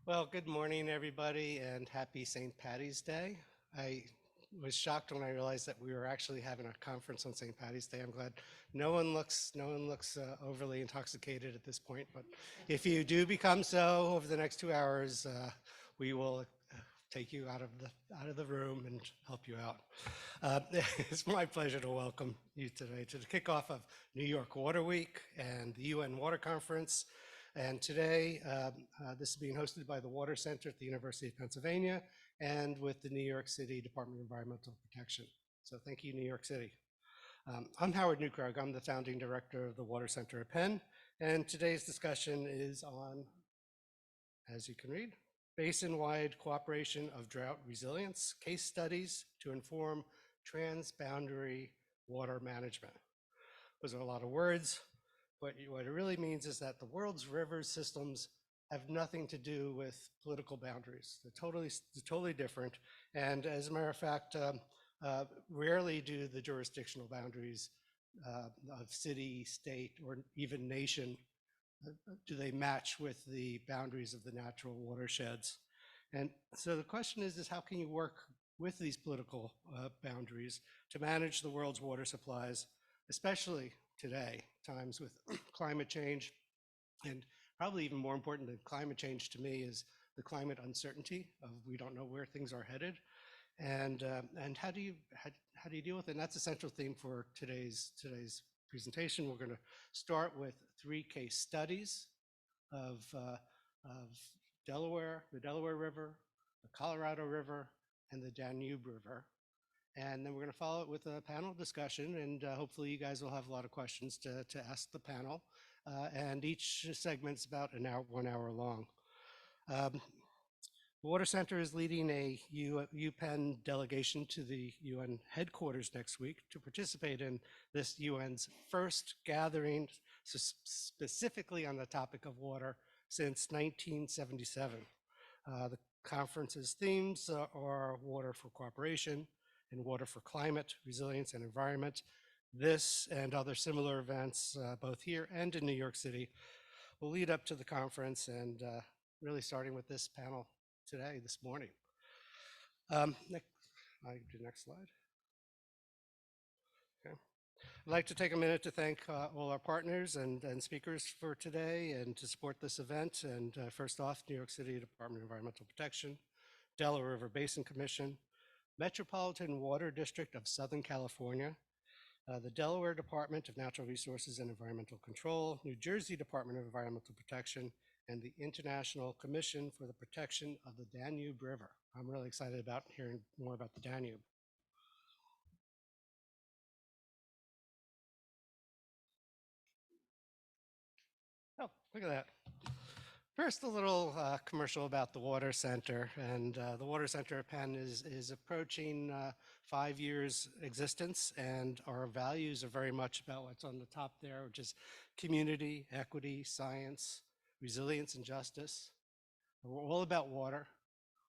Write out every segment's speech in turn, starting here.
Well, good morning, everybody, and happy St. Patty's Day. I was shocked when I realized that we were actually having a conference on St. Patty's Day. I'm glad no one looks overly intoxicated at this point. But if you do become so over the next 2 hours, we will take you out of the room and help you out. It's my pleasure to welcome you today to the kickoff of New York Water Week and the UN Water Conference. And today, this is being hosted by the Water Center at the University of Pennsylvania and with the New York City Department of Environmental Protection. So thank you, New York City. I'm Howard Newkrug. I'm the founding director of the Water Center at Penn. And today's discussion is on, as you can read, Basin-wide cooperation of drought resilience, case studies to inform transboundary water management. Those are a lot of words. But what it really means is that the world's river systems have nothing to do with political boundaries. They're totally different. And as a matter of fact, rarely do the jurisdictional boundaries of city, state, or even nation, do they match with the boundaries of the natural watersheds. And so the question is how can you work with these political boundaries to manage the world's water supplies, especially today, times with climate change, and probably even more important than climate change to me is the climate uncertainty of we don't know where things are headed, and how do you deal with it? And that's a central theme for today's presentation. We're going to start with 3 case studies of Delaware, the Delaware River, the Colorado River, and the Danube River. And then we're going to follow it with a panel discussion, and hopefully you guys will have a lot of questions to ask the panel. And each segment's about 1 hour long. The Water Center is leading a UPenn delegation to the UN headquarters next week to participate in this UN's first gathering specifically on the topic of water since 1977. The conference's themes are water for cooperation, and water for climate, resilience, and environment. This and other similar events, both here and in New York City, will lead up to the conference, and really starting with this panel today, this morning. Next slide. Okay. I'd like to take a minute to thank all our partners and speakers for today and to support this event. And first off, New York City Department of Environmental Protection, Delaware River Basin Commission, Metropolitan Water District of Southern California, the Delaware Department of Natural Resources and Environmental Control, New Jersey Department of Environmental Protection, and the International Commission for the Protection of the Danube River. I'm really excited about hearing more about the Danube. Oh, look at that. First, a little commercial about the Water Center. And the Water Center at Penn is approaching 5 years existence, and our values are very much about what's on the top there, which is community, equity, science, resilience, and justice. We're all about water.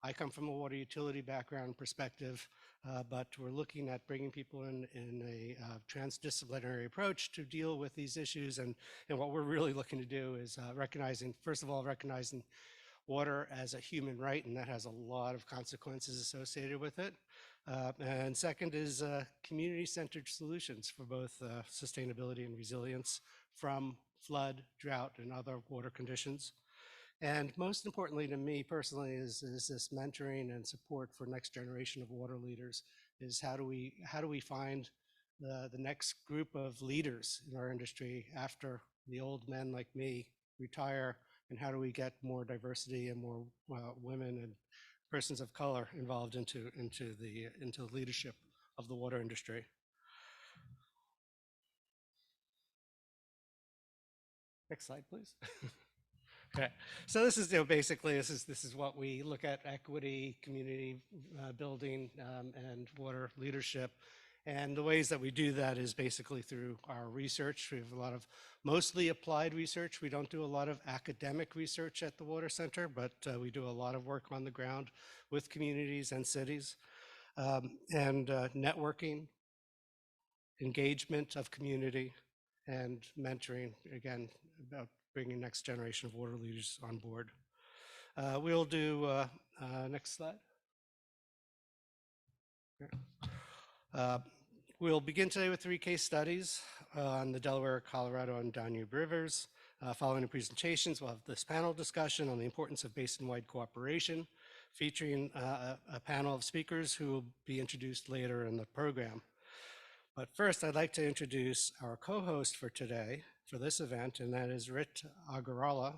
I come from a water utility background perspective, but we're looking at bringing people in a transdisciplinary approach to deal with these issues. And what we're really looking to do is first of all, recognizing water as a human right, and that has a lot of consequences associated with it. And second is community-centered solutions for both sustainability and resilience from flood, drought, and other water conditions. And most importantly to me personally is this mentoring and support for next generation of water leaders, is how do we find the next group of leaders in our industry after the old men like me retire, and how do we get more diversity and more women and persons of color involved into the leadership of the water industry. Next slide, please. Okay, so this is basically this is what we look at: equity, community building, and water leadership. And the ways that we do that is basically through our research. We have a lot of mostly applied research. We don't do a lot of academic research at the Water Center, but we do a lot of work on the ground with communities and cities, and networking, engagement of community, and mentoring, again, about bringing next generation of water leaders on board. We'll do, next slide. Uh, We'll begin today with 3 case studies on the Delaware, Colorado, and Danube rivers. Following the presentations, we'll have this panel discussion on the importance of basin-wide cooperation, featuring a panel of speakers who will be introduced later in the program. But first, I'd like to introduce our co-host for today, for this event, and that is Rit Agarwala.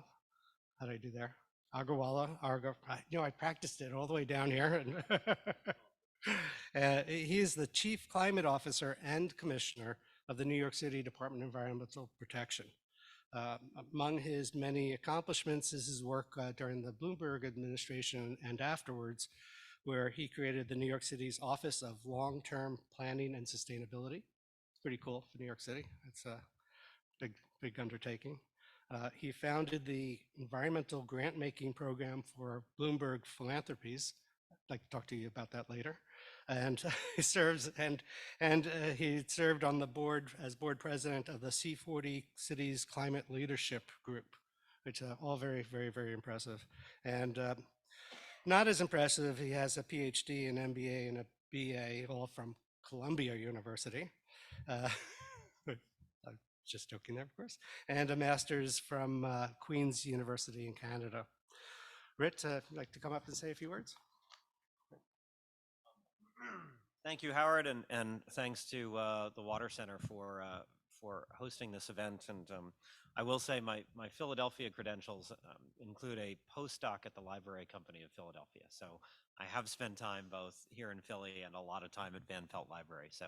How did I do there? Agarwala. I practiced it all the way down here. He is the Chief Climate Officer and Commissioner of the New York City Department of Environmental Protection. Among his many accomplishments is his work during the Bloomberg administration and afterwards, where he created the New York City's Office of Long-Term Planning and Sustainability. It's pretty cool for New York City. It's a big undertaking. He founded the environmental grant-making program for Bloomberg Philanthropies. I'd like to talk to you about that later. And he serves he served on the board as board president of the C40 Cities Climate Leadership Group, which are all very, very, very impressive. And not as impressive, he has a PhD, an MBA, and a BA, all from Columbia University. I'm just joking there, of course. And a master's from Queen's University in Canada. Rit, would you like to come up and say a few words? Thank you, Howard, and thanks to the Water Center for hosting this event. And I will say my Philadelphia credentials include a postdoc at the Library Company of Philadelphia. So I have spent time both here in Philly and a lot of time at Van Pelt Library. So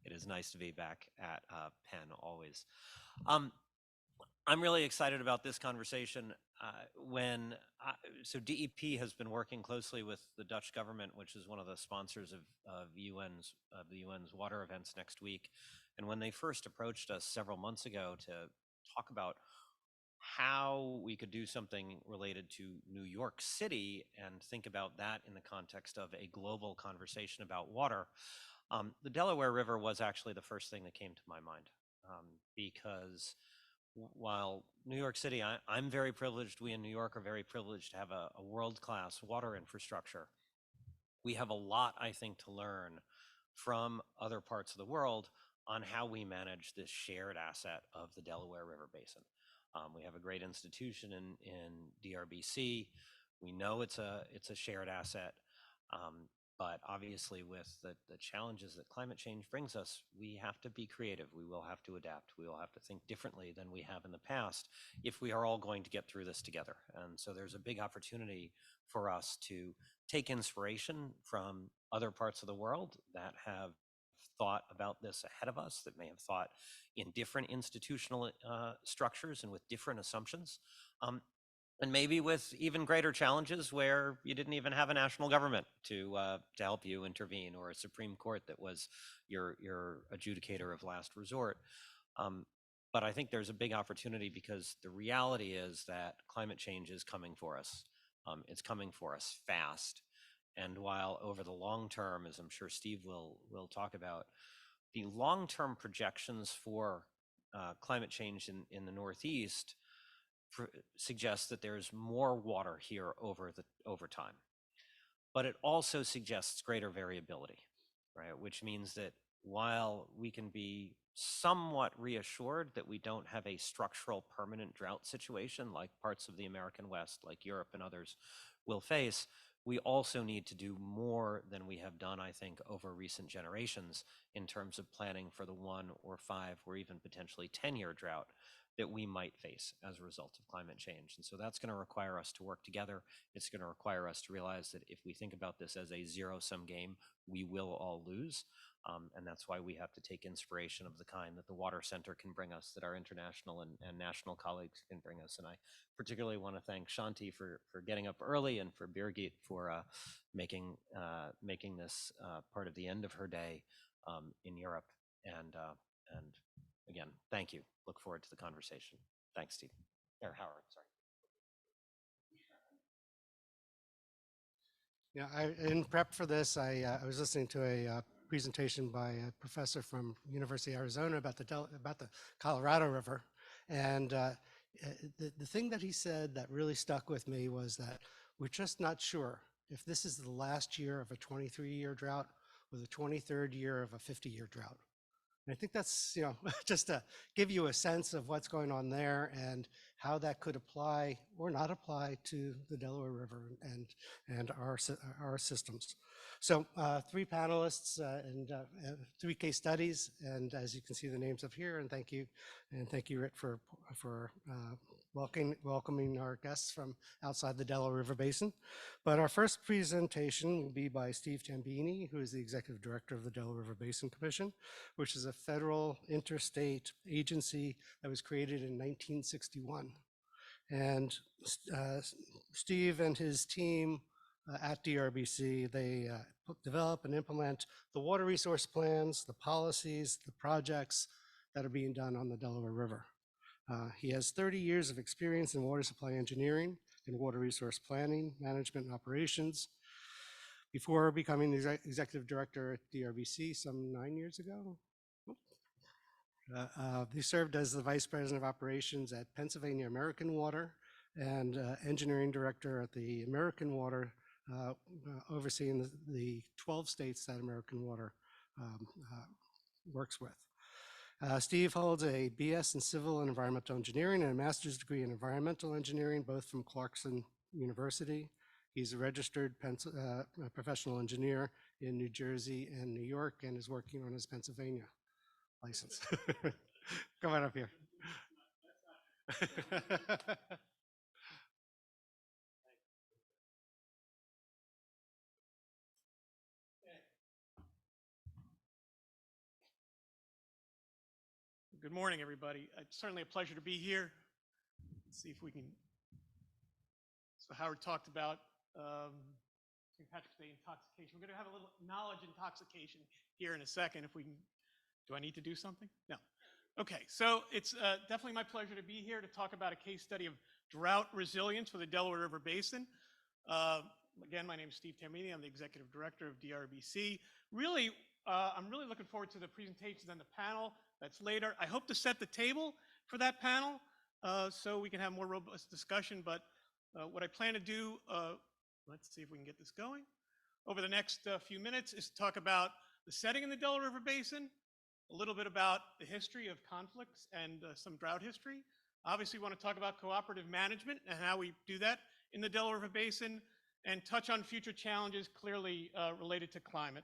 it is nice to be back at Penn always. I'm really excited about this conversation. So DEP has been working closely with the Dutch government, which is one of the sponsors of the UN's water events next week. And when they first approached us several months ago to talk about how we could do something related to New York City and think about that in the context of a global conversation about water, the Delaware River was actually the first thing that came to my mind, because while New York City, I'm very privileged, we in New York are very privileged to have a world-class water infrastructure. We have a lot, I think, to learn from other parts of the world on how we manage this shared asset of the Delaware River Basin. We have a great institution in DRBC. We know it's a shared asset. But obviously with the challenges that climate change brings us, we have to be creative. We will have to adapt. We will have to think differently than we have in the past if we are all going to get through this together. And so there's a big opportunity for us to take inspiration from other parts of the world that have thought about this ahead of us, that may have thought in different institutional structures and with different assumptions. And maybe with even greater challenges where you didn't even have a national government to help you intervene, or a Supreme Court that was your adjudicator of last resort. But I think there's a big opportunity because the reality is that climate change is coming for us. It's coming for us fast. And while over the long term, as I'm sure Steve will talk about, the long-term projections for climate change in the Northeast suggests that there's more water here over time, but it also suggests greater variability, right? Which means that while we can be somewhat reassured that we don't have a structural permanent drought situation like parts of the American West, like Europe and others will face, we also need to do more than we have done, I think, over recent generations in terms of planning for the 1 or 5 or even potentially 10-year drought that we might face as a result of climate change. And so that's going to require us to work together. It's going to require us to realize that if we think about this as a zero-sum game, we will all lose. And that's why we have to take inspiration of the kind that the Water Center can bring us, that our international and national colleagues can bring us. And I particularly want to thank Shanti for getting up early, and for Birgit for making this part of the end of her day in Europe. And again, thank you. Look forward to the conversation. Thanks, Steve. Or Howard, sorry. Yeah, in prep for this, I was listening to a presentation by a professor from University of Arizona about the Colorado River. And the thing that he said that really stuck with me was that We're just not sure if this is the last year of a 23-year drought or the 23rd year of a 50-year drought. And I think that's, just to give you a sense of what's going on there and how that could apply or not apply to the Delaware River and our systems. So 3 panelists and 3 case studies, and as you can see the names up here, and thank you, Rit, for welcoming our guests from outside the Delaware River Basin. But our first presentation will be by Steve Tambini, who is the Executive Director of the Delaware River Basin Commission, which is a federal interstate agency that was created in 1961. And Steve and his team at DRBC, they develop and implement the water resource plans, the policies, the projects that are being done on the Delaware River. He has 30 years of experience in water supply engineering and water resource planning, management, and operations. Before becoming the executive director at DRBC some 9 years ago, he served as the vice president of operations at Pennsylvania American Water and engineering director at the American Water, overseeing the 12 states that American Water works with. Steve holds a BS in Civil and Environmental Engineering and a master's degree in Environmental Engineering, both from Clarkson University. He's a registered professional engineer in New Jersey and New York and is working on his Pennsylvania license. Come on up here. Good morning, everybody. It's certainly a pleasure to be here. Let's see if we can. So Howard talked about St. Patrick's Day intoxication. We're going to have a little knowledge intoxication here in a second. If we can, do I need to do something? No. Okay, so it's definitely my pleasure to be here to talk about a case study of drought resilience for the Delaware River Basin. Again, my name is Steve Tambini. I'm the executive director of DRBC. Really, I'm really looking forward to the presentations and the panel that's later. I hope to set the table for that panel so we can have more robust discussion. But what I plan to do, let's see if we can get this going, over the next few minutes is to talk about the setting in the Delaware River Basin, a little bit about the history of conflicts and some drought history. Obviously, we want to talk about cooperative management and how we do that in the Delaware River Basin, and touch on future challenges clearly related to climate.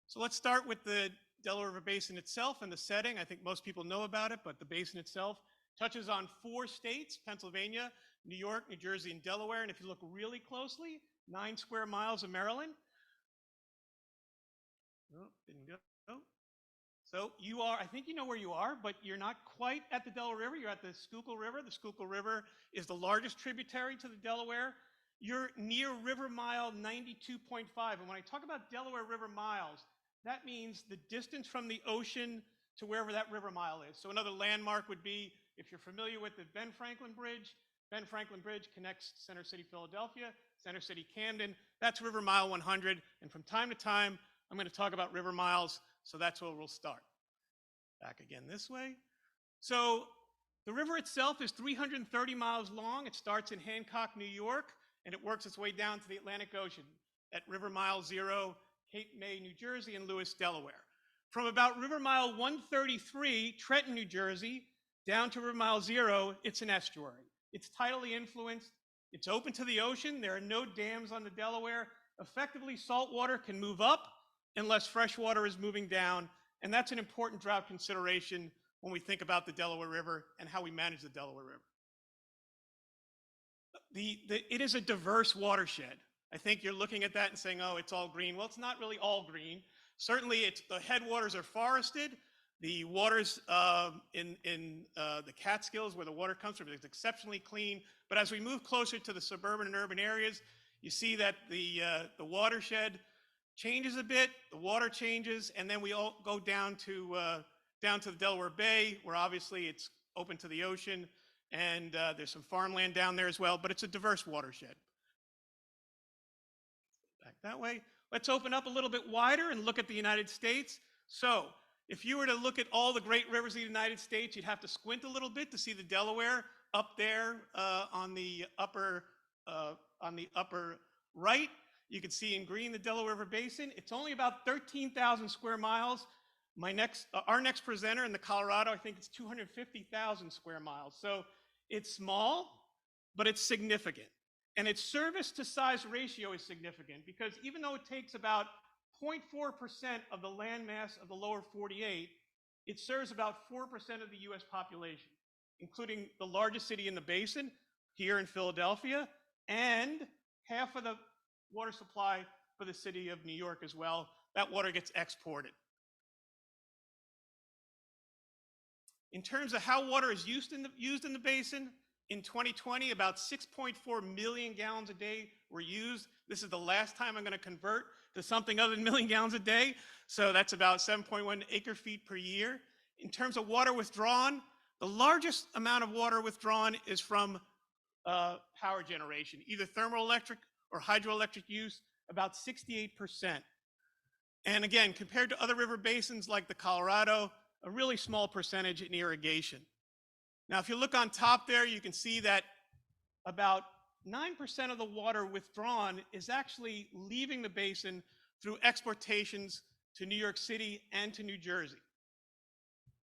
So let's start with the Delaware River Basin itself and the setting. I think most people know about it, but the basin itself touches on 4 states: Pennsylvania, New York, New Jersey, and Delaware. And if you look really closely, 9 square miles of Maryland. Oh, didn't go. So you are, I think you know where you are, but you're not quite at the Delaware River. You're at the Schuylkill River. The Schuylkill River is the largest tributary to the Delaware. You're near river mile 92.5. And when I talk about Delaware River miles, that means the distance from the ocean to wherever that river mile is. So another landmark would be, if you're familiar with the Ben Franklin Bridge connects Center City, Philadelphia, Center City, Camden. That's river mile 100. And from time to time, I'm going to talk about river miles. So that's where we'll start. Back again this way. So the river itself is 330 miles long. It starts in Hancock, New York, and it works its way down to the Atlantic Ocean at river mile 0, Cape May, New Jersey, and Lewis, Delaware. From about river mile 133, Trenton, New Jersey, down to river mile 0, it's an estuary. It's tidally influenced. It's open to the ocean. There are no dams on the Delaware. Effectively, salt water can move up unless fresh water is moving down. And that's an important drought consideration when we think about the Delaware River and how we manage the Delaware River. It is a diverse watershed. I think you're looking at that and saying, oh, it's all green. Well, it's not really all green. Certainly, the headwaters are forested. The waters in the Catskills, where the water comes from, is exceptionally clean. But as we move closer to the suburban and urban areas, you see that the watershed changes a bit. The water changes, and then we all go down to the Delaware Bay, where obviously it's open to the ocean, and there's some farmland down there as well. But it's a diverse watershed. Back that way. Let's open up a little bit wider and look at the United States. So if you were to look at all the great rivers of the United States, you'd have to squint a little bit to see the Delaware up there on the upper on the upper right. You can see in green the Delaware River Basin. It's only about 13,000 square miles. Our next presenter in the Colorado, I think it's 250,000 square miles. So it's small, but it's significant. And its service to size ratio is significant because even though it takes about 0.4% of the land mass of the lower 48, it serves about 4% of the US population, including the largest city in the basin here in Philadelphia, and half of the water supply for the city of New York as well. That water gets exported. In terms of how water is used in the basin, in 2020, about 6.4 million gallons a day were used. This is the last time I'm going to convert to something other than million gallons a day. So that's about 7.1 acre feet per year. In terms of water withdrawn, the largest amount of water withdrawn is from power generation, either thermoelectric or hydroelectric use, about 68%. And again, compared to other river basins like the Colorado, a really small percentage in irrigation. Now, if you look on top there, you can see that about 9% of the water withdrawn is actually leaving the basin through exportations to New York City and to New Jersey.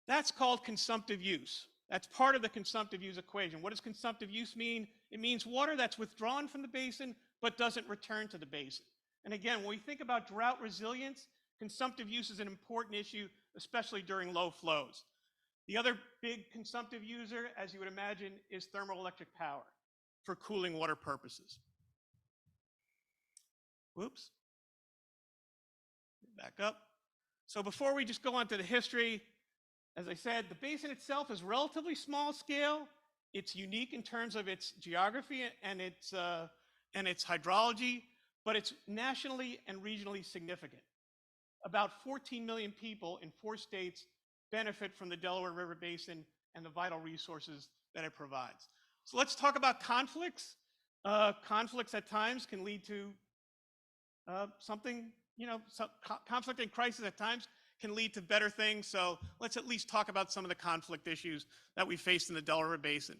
That's called consumptive use. That's part of the consumptive use equation. What does consumptive use mean? It means water that's withdrawn from the basin but doesn't return to the basin. And again, when we think about drought resilience, consumptive use is an important issue, especially during low flows. The other big consumptive user, as you would imagine, is thermoelectric power for cooling water purposes. Whoops. Back up. So before we just go on to the history, as I said, the basin itself is relatively small scale. It's unique in terms of its geography and its hydrology, but it's nationally and regionally significant. About 14 million people in 4 states benefit from the Delaware River Basin and the vital resources that it provides. So let's talk about conflicts. Conflicts at times can lead to conflict and crisis at times can lead to better things. So let's at least talk about some of the conflict issues that we faced in the Delaware River Basin.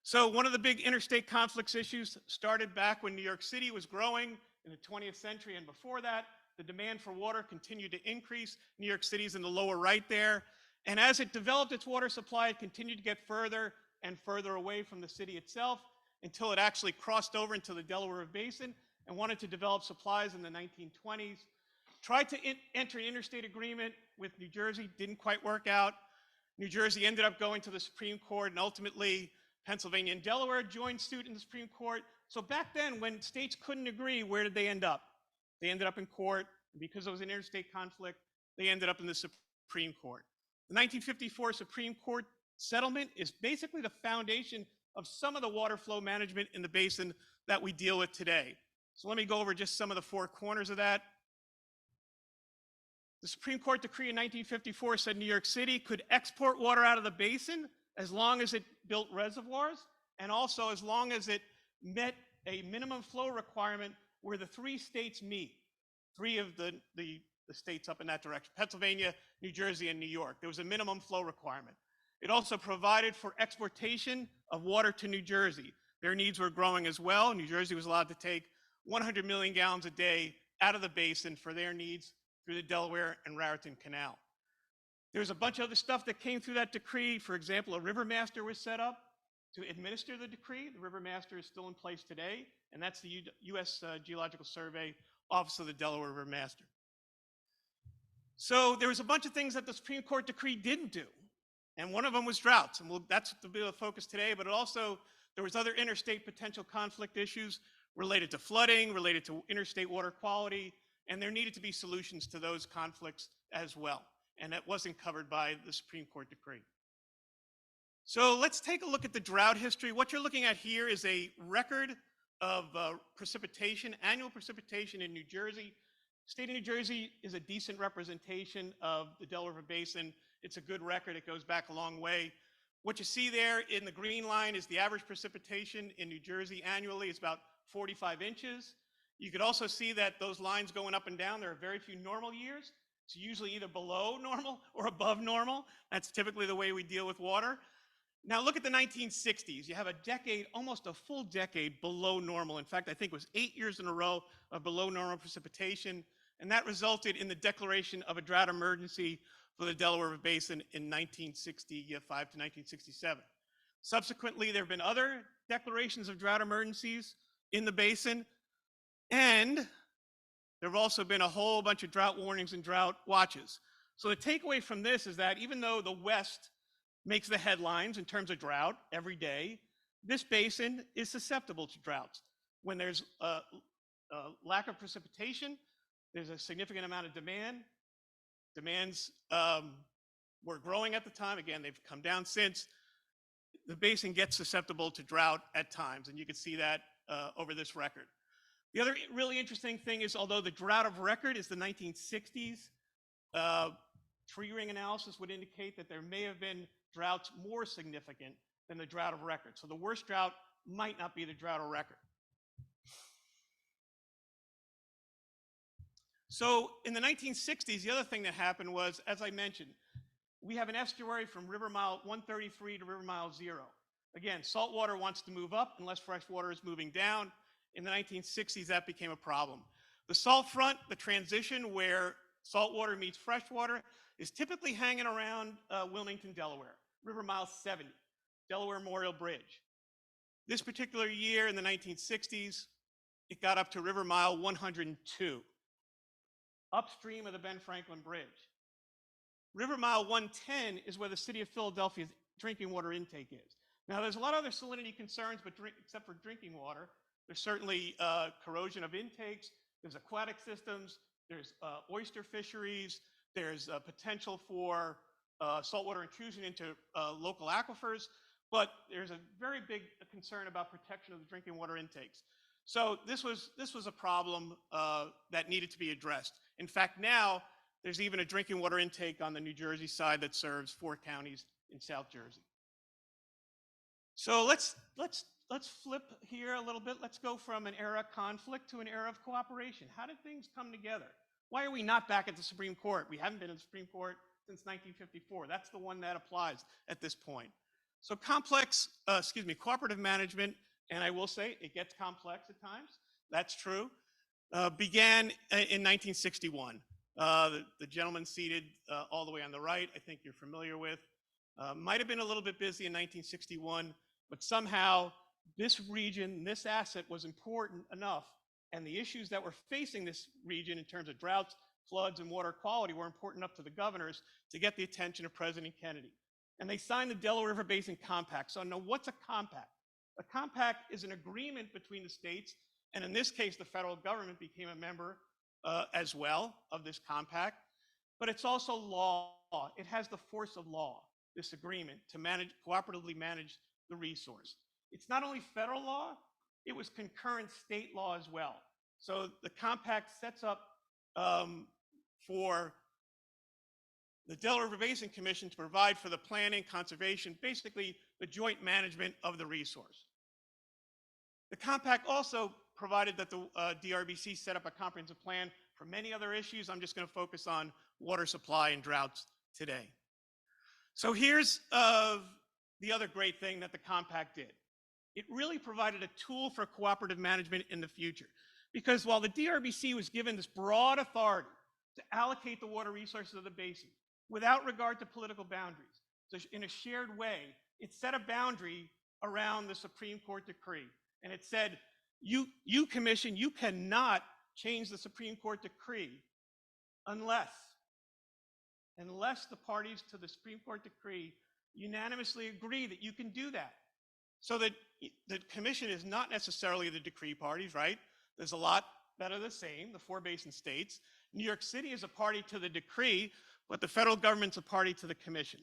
So one of the big interstate conflicts issues started back when New York City was growing in the 20th century, and before that, the demand for water continued to increase. New York City is in the lower right there. And as it developed its water supply, it continued to get further and further away from the city itself until it actually crossed over into the Delaware River Basin and wanted to develop supplies in the 1920s. Tried to enter an interstate agreement with New Jersey, didn't quite work out. New Jersey ended up going to the Supreme Court, and ultimately Pennsylvania and Delaware joined suit in the Supreme Court. So back then, when states couldn't agree, where did they end up? They ended up in court. And because it was an interstate conflict, they ended up in the Supreme Court. The 1954 Supreme Court settlement is basically the foundation of some of the water flow management in the basin that we deal with today. So let me go over just some of the 4 corners of that. The Supreme Court decree in 1954 said New York City could export water out of the basin as long as it built reservoirs and also as long as it met a minimum flow requirement where the 3 states meet, 3 of the states up in that direction, Pennsylvania, New Jersey, and New York. There was a minimum flow requirement. It also provided for exportation of water to New Jersey. Their needs were growing as well. New Jersey was allowed to take 100 million gallons a day out of the basin for their needs through the Delaware and Raritan Canal. There's a bunch of other stuff that came through that decree. For example, a river master was set up to administer the decree. The river master is still in place today, and that's the U.S. Geological Survey, Office of the Delaware River Master. So there was a bunch of things that the Supreme Court decree didn't do, and one of them was droughts, and that's the bit of focus today, but also there was other interstate potential conflict issues related to flooding, related to interstate water quality, and there needed to be solutions to those conflicts as well. And that wasn't covered by the Supreme Court decree. So let's take a look at the drought history. What you're looking at here is a record of precipitation, annual precipitation in New Jersey. State of New Jersey is a decent representation of the Delaware River Basin. It's a good record. It goes back a long way. What you see there in the green line is the average precipitation in New Jersey annually. It's about 45 inches. You could also see that those lines going up and down, there are very few normal years. It's usually either below normal or above normal. That's typically the way we deal with water. Now look at the 1960s. You have a decade, almost a full decade below normal. In fact, I think it was 8 years in a row of below normal precipitation, and that resulted in the declaration of a drought emergency for the Delaware River Basin in 1965 to 1967. Subsequently, there have been other declarations of drought emergencies in the basin, and there have also been a whole bunch of drought warnings and drought watches. So the takeaway from this is that even though the West makes the headlines in terms of drought every day, this basin is susceptible to droughts. When there's a lack of precipitation, there's a significant amount of demand. Demands were growing at the time. Again, they've come down since. The basin gets susceptible to drought at times, and you can see that over this record. The other really interesting thing is, although the drought of record is the 1960s, tree ring analysis would indicate that there may have been droughts more significant than the drought of record. So the worst drought might not be the drought of record. So in the 1960s, the other thing that happened was, as I mentioned, we have an estuary from river mile 133 to river mile 0. Again, salt water wants to move up unless fresh water is moving down. In the 1960s, that became a problem. The salt front, the transition where salt water meets fresh water, is typically hanging around Wilmington, Delaware, river mile 70, Delaware Memorial Bridge. This particular year in the 1960s, it got up to river mile 102, upstream of the Ben Franklin Bridge. River mile 110 is where the city of Philadelphia's drinking water intake is. Now, there's a lot of other salinity concerns, but except for drinking water, there's certainly corrosion of intakes, there's aquatic systems, there's oyster fisheries, there's potential for saltwater intrusion into local aquifers, but there's a very big concern about protection of the drinking water intakes. So this was a problem that needed to be addressed. In fact, now there's even a drinking water intake on the New Jersey side that serves 4 counties in South Jersey. So let's flip here a little bit. Let's go from an era of conflict to an era of cooperation. How did things come together? Why are we not back at the Supreme Court? We haven't been in the Supreme Court since 1954. That's the one that applies at this point. So cooperative management, and I will say it gets complex at times. That's true. Began in 1961. The gentleman seated all the way on the right, I think you're familiar with, might have been a little bit busy in 1961, but somehow this region, this asset was important enough, and the issues that were facing this region in terms of droughts, floods, and water quality were important enough to the governors to get the attention of President Kennedy. And they signed the Delaware River Basin Compact. So now what's a compact? A compact is an agreement between the states, and in this case, the federal government became a member as well of this compact, but it's also law. It has the force of law, this agreement, to cooperatively manage the resource. It's not only federal law, it was concurrent state law as well. So the compact sets up for the Delaware River Basin Commission to provide for the planning, conservation, basically the joint management of the resource. The compact also provided that the DRBC set up a comprehensive plan for many other issues. I'm just going to focus on water supply and droughts today. So here's the other great thing that the compact did. It really provided a tool for cooperative management in the future. Because while the DRBC was given this broad authority to allocate the water resources of the basin without regard to political boundaries, so in a shared way, it set a boundary around the Supreme Court decree. And it said, you commission, you cannot change the Supreme Court decree unless the parties to the Supreme Court decree unanimously agree that you can do that. So that the commission is not necessarily the decree parties, right? There's a lot that are the same, the 4 basin states. New York City is a party to the decree, but the federal government's a party to the commission.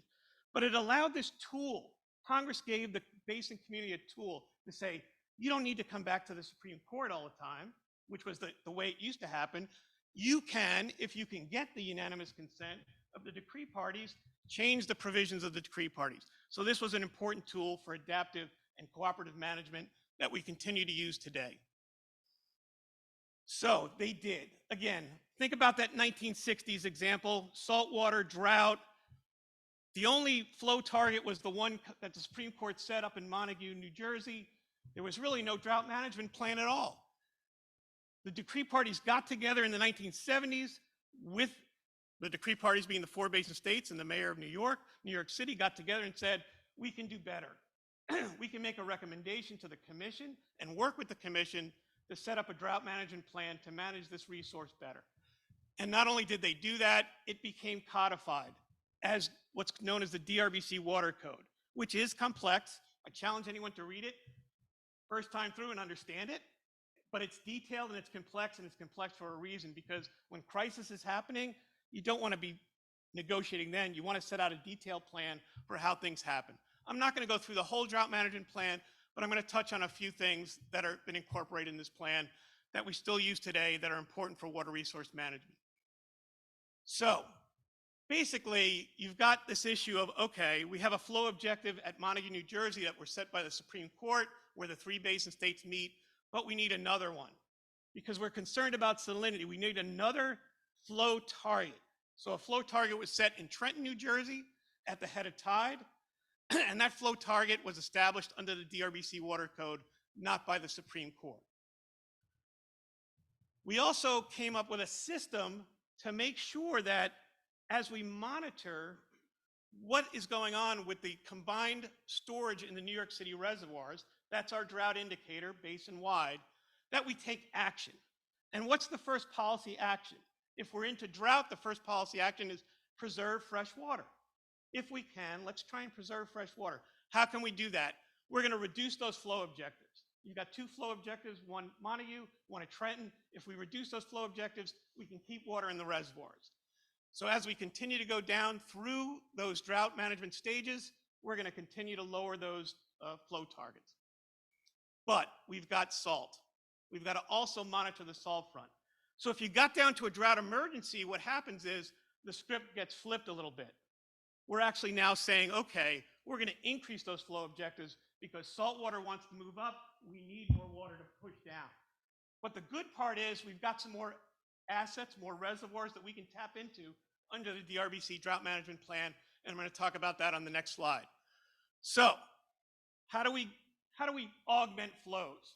But it allowed this tool. Congress gave the basin community a tool to say, you don't need to come back to the Supreme Court all the time, which was the way it used to happen. You can, if you can get the unanimous consent of the decree parties, change the provisions of the decree parties. So this was an important tool for adaptive and cooperative management that we continue to use today. So they did. Again, think about that 1960s example, saltwater, drought, The only flow target was the one that the Supreme Court set up in Montague, New Jersey. There was really no drought management plan at all. The decree parties got together in the 1970s with the decree parties being the 4 basin states and the mayor of New York City got together and said, we can do better. We can make a recommendation to the commission and work with the commission to set up a drought management plan to manage this resource better. And not only did they do that, it became codified as what's known as the DRBC Water Code, which is complex. I challenge anyone to read it first time through and understand it, but it's detailed and it's complex for a reason, because when crisis is happening, you don't want to be negotiating then. You want to set out a detailed plan for how things happen. I'm not going to go through the whole drought management plan, but I'm going to touch on a few things that have been incorporated in this plan that we still use today that are important for water resource management. So basically, you've got this issue of, okay, we have a flow objective at Montague, New Jersey that were set by the Supreme Court where the 3 basin states meet, but we need another one because we're concerned about salinity. We need another flow target. So a flow target was set in Trenton, New Jersey at the head of tide, and that flow target was established under the DRBC Water Code, not by the Supreme Court. We also came up with a system to make sure that as we monitor what is going on with the combined storage in the New York City reservoirs, that's our drought indicator, basin-wide, that we take action. And what's the first policy action? If we're into drought, the first policy action is preserve fresh water. If we can, let's try and preserve fresh water. How can we do that? We're going to reduce those flow objectives. You've got 2 flow objectives, one Montague, one at Trenton. If we reduce those flow objectives, we can keep water in the reservoirs. So as we continue to go down through those drought management stages, we're going to continue to lower those flow targets. But we've got salt. We've got to also monitor the salt front. So if you got down to a drought emergency, what happens is the script gets flipped a little bit. We're actually now saying, okay, we're going to increase those flow objectives because salt water wants to move up. We need more water to push down. But the good part is we've got some more assets, more reservoirs that we can tap into under the DRBC Drought Management Plan, and I'm going to talk about that on the next slide. So how do we augment flows?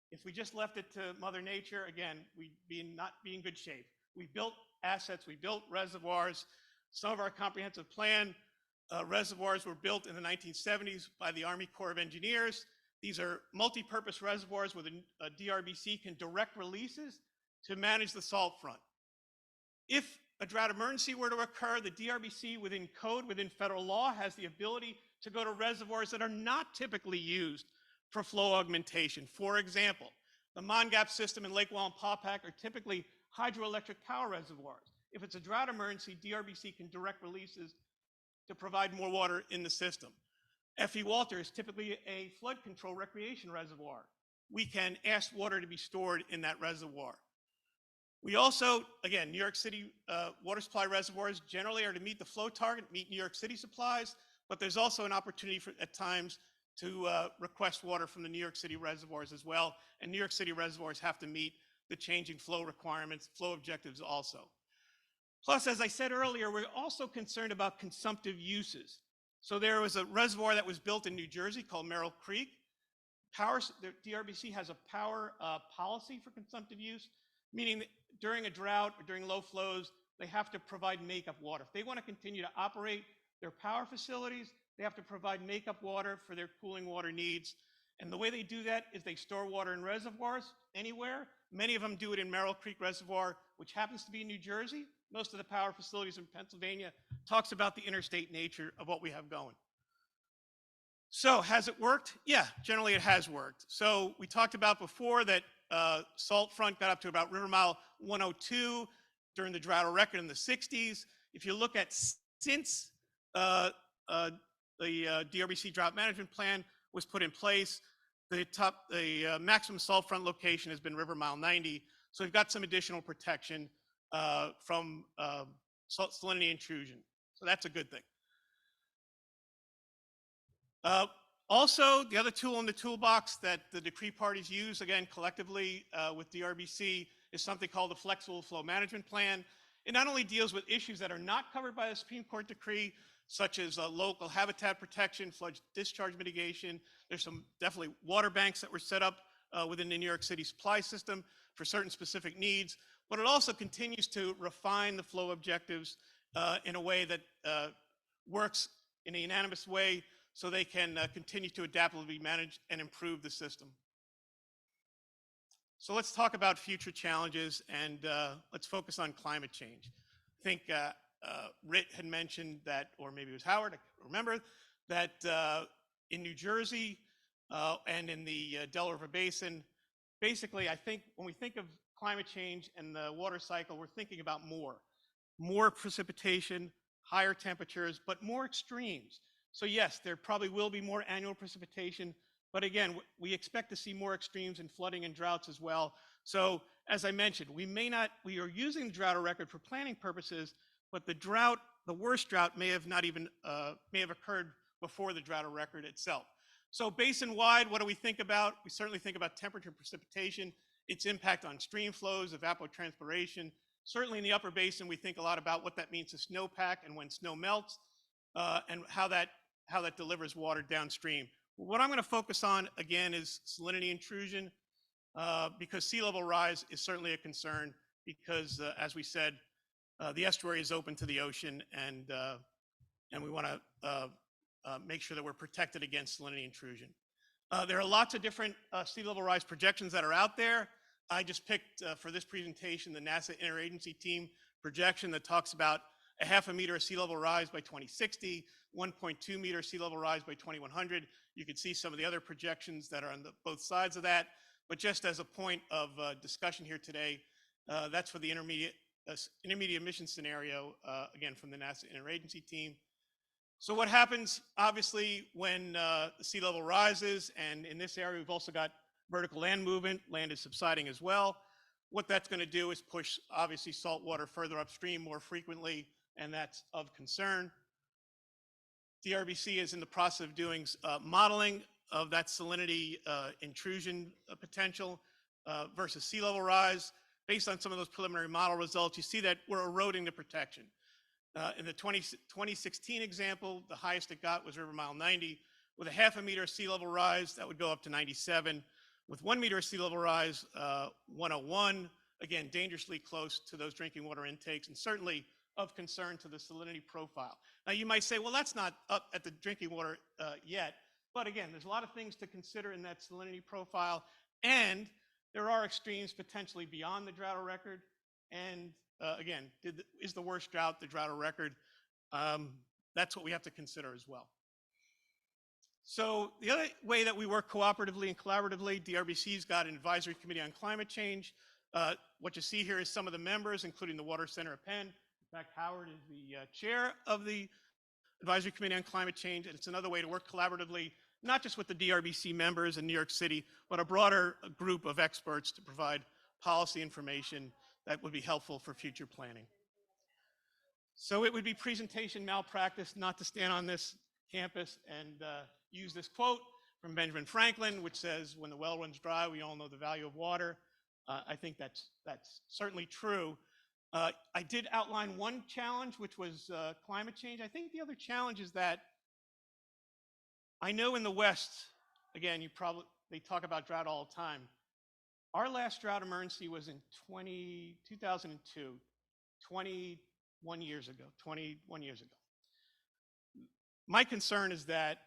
If we just left it to Mother Nature, again, we'd not be in good shape. We built assets, we built reservoirs. Some of our comprehensive plan reservoirs were built in the 1970s by the Army Corps of Engineers. These are multi-purpose reservoirs where the DRBC can direct releases to manage the salt front. If a drought emergency were to occur, the DRBC within code, within federal law, has the ability to go to reservoirs that are not typically used for flow augmentation. For example, the Mon-Gap system in Lake Wallenpaupack are typically hydroelectric power reservoirs. If it's a drought emergency, DRBC can direct releases to provide more water in the system. F.E. Walter is typically a flood control recreation reservoir. We can ask water to be stored in that reservoir. We also, again, New York City water supply reservoirs generally are to meet the flow target, meet New York City supplies, but there's also an opportunity at times to request water from the New York City reservoirs as well, and New York City reservoirs have to meet the changing flow requirements, flow objectives also. Plus, as I said earlier, we're also concerned about consumptive uses. So there was a reservoir that was built in New Jersey called Merrill Creek. The DRBC has a power policy for consumptive use, meaning that during a drought or during low flows, they have to provide makeup water. If they want to continue to operate their power facilities, they have to provide makeup water for their cooling water needs. And the way they do that is they store water in reservoirs anywhere. Many of them do it in Merrill Creek Reservoir, which happens to be in New Jersey. Most of the power facilities in Pennsylvania talks about the interstate nature of what we have going. So has it worked? Yeah, generally it has worked. So we talked about before that salt front got up to about river mile 102 during the drought record in the 60s. If you look at since the DRBC Drought Management Plan was put in place, the maximum salt front location has been river mile 90. So we've got some additional protection from salinity intrusion. So that's a good thing. Also, the other tool in the toolbox that the decree parties use, again, collectively with DRBC, is something called the Flexible Flow Management Plan. It not only deals with issues that are not covered by the Supreme Court decree, such as local habitat protection, flood discharge mitigation. There's some definitely water banks that were set up within the New York City supply system for certain specific needs, but it also continues to refine the flow objectives in a way that works in a unanimous way so they can continue to adaptively manage and improve the system. So let's talk about future challenges, and let's focus on climate change. I think Rit had mentioned that, or maybe it was Howard, I can't remember, that in New Jersey and in the Delaware River Basin, basically I think when we think of climate change and the water cycle, we're thinking about more precipitation, higher temperatures, but more extremes. So yes, there probably will be more annual precipitation, but again, we expect to see more extremes in flooding and droughts as well. So as I mentioned, we are using the drought record for planning purposes, but the worst drought may have occurred before the drought record itself. So basin-wide, what do we think about? We certainly think about temperature and precipitation, its impact on stream flows, evapotranspiration. Certainly in the upper basin, we think a lot about what that means to snowpack and when snow melts, and how that delivers water downstream. What I'm going to focus on, again, is salinity intrusion, because sea level rise is certainly a concern because, as we said, the estuary is open to the ocean, and we want to make sure that we're protected against salinity intrusion. There are lots of different sea level rise projections that are out there. I just picked for this presentation the NASA Interagency Team projection that talks about a 0.5 meter of sea level rise by 2060, 1.2 meter sea level rise by 2100. You can see some of the other projections that are on both sides of that. But just as a point of discussion here today, that's for the intermediate emission scenario, again, from the NASA Interagency Team. So what happens, obviously, when the sea level rises, and in this area, we've also got vertical land movement, land is subsiding as well. What that's going to do is push, obviously, salt water further upstream more frequently, and that's of concern. DRBC is in the process of doing modeling of that salinity intrusion potential versus sea level rise. Based on some of those preliminary model results, you see that we're eroding the protection. In the 2016 example, the highest it got was River Mile 90. With a 0.5 meter sea level rise, that would go up to 97. With 1 meter sea level rise, 101. Again, dangerously close to those drinking water intakes, and certainly of concern to the salinity profile. Now you might say, well, that's not up at the drinking water yet, but again, there's a lot of things to consider in that salinity profile, and there are extremes potentially beyond the drought record, and again, is the worst drought the drought record? That's what we have to consider as well. So the other way that we work cooperatively and collaboratively, DRBC's got an advisory committee on climate change. What you see here is some of the members, including the Water Center of Penn. In fact, Howard is the chair of the Advisory Committee on Climate Change, and it's another way to work collaboratively, not just with the DRBC members in New York City, but a broader group of experts to provide policy information that would be helpful for future planning. So it would be presentation malpractice not to stand on this campus and use this quote from Benjamin Franklin, which says, when the well runs dry, we all know the value of water. I think that's certainly true. I did outline one challenge, which was climate change. I think the other challenge is that I know in the West, again, they talk about drought all the time. Our last drought emergency was in 2002, 21 years ago. My concern is that,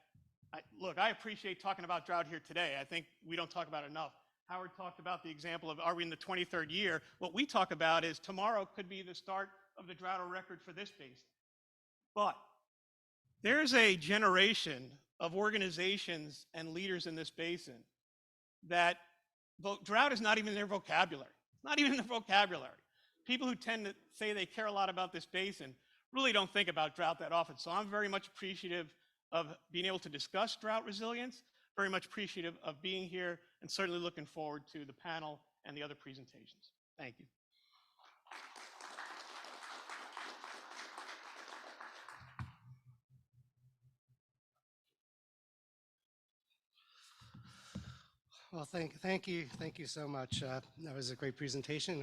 look, I appreciate talking about drought here today. I think we don't talk about it enough. Howard talked about the example of, are we in the 23rd year? What we talk about is tomorrow could be the start of the drought record for this basin. But there's a generation of organizations and leaders in this basin that drought is not even in their vocabulary. It's not even in their vocabulary. People who tend to say they care a lot about this basin really don't think about drought that often. So I'm very much appreciative of being able to discuss drought resilience, very much appreciative of being here, and certainly looking forward to the panel and the other presentations. Thank you. Well, thank you so much. That was a great presentation.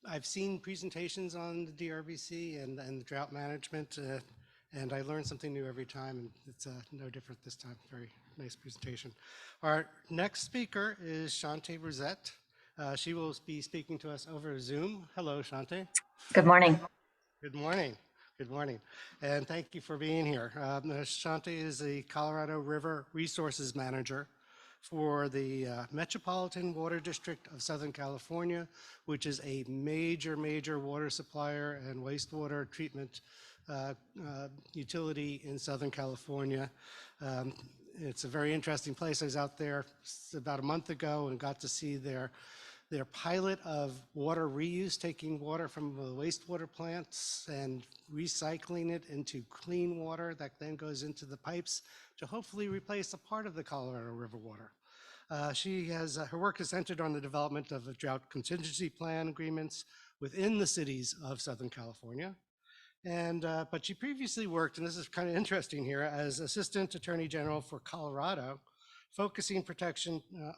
I've seen presentations on the DRBC and the drought management And I learn something new every time, and it's no different this time. Very nice presentation. Our next speaker is Shante Bruzette. She will be speaking to us over Zoom. Hello, Shante. Good morning. Good morning. Good morning. And thank you for being here. Shante is the Colorado River Resources Manager for the Metropolitan Water District of Southern California, which is a major water supplier and wastewater treatment utility in Southern California. It's a very interesting place. I was out there about a month ago and got to see their pilot of water reuse, taking water from the wastewater plants and recycling it into clean water that then goes into the pipes to hopefully replace a part of the Colorado River water. Her work is centered on the development of a drought contingency plan agreements within the cities of Southern California. But she previously worked, and this is kind of interesting here, as Assistant Attorney General for Colorado, focusing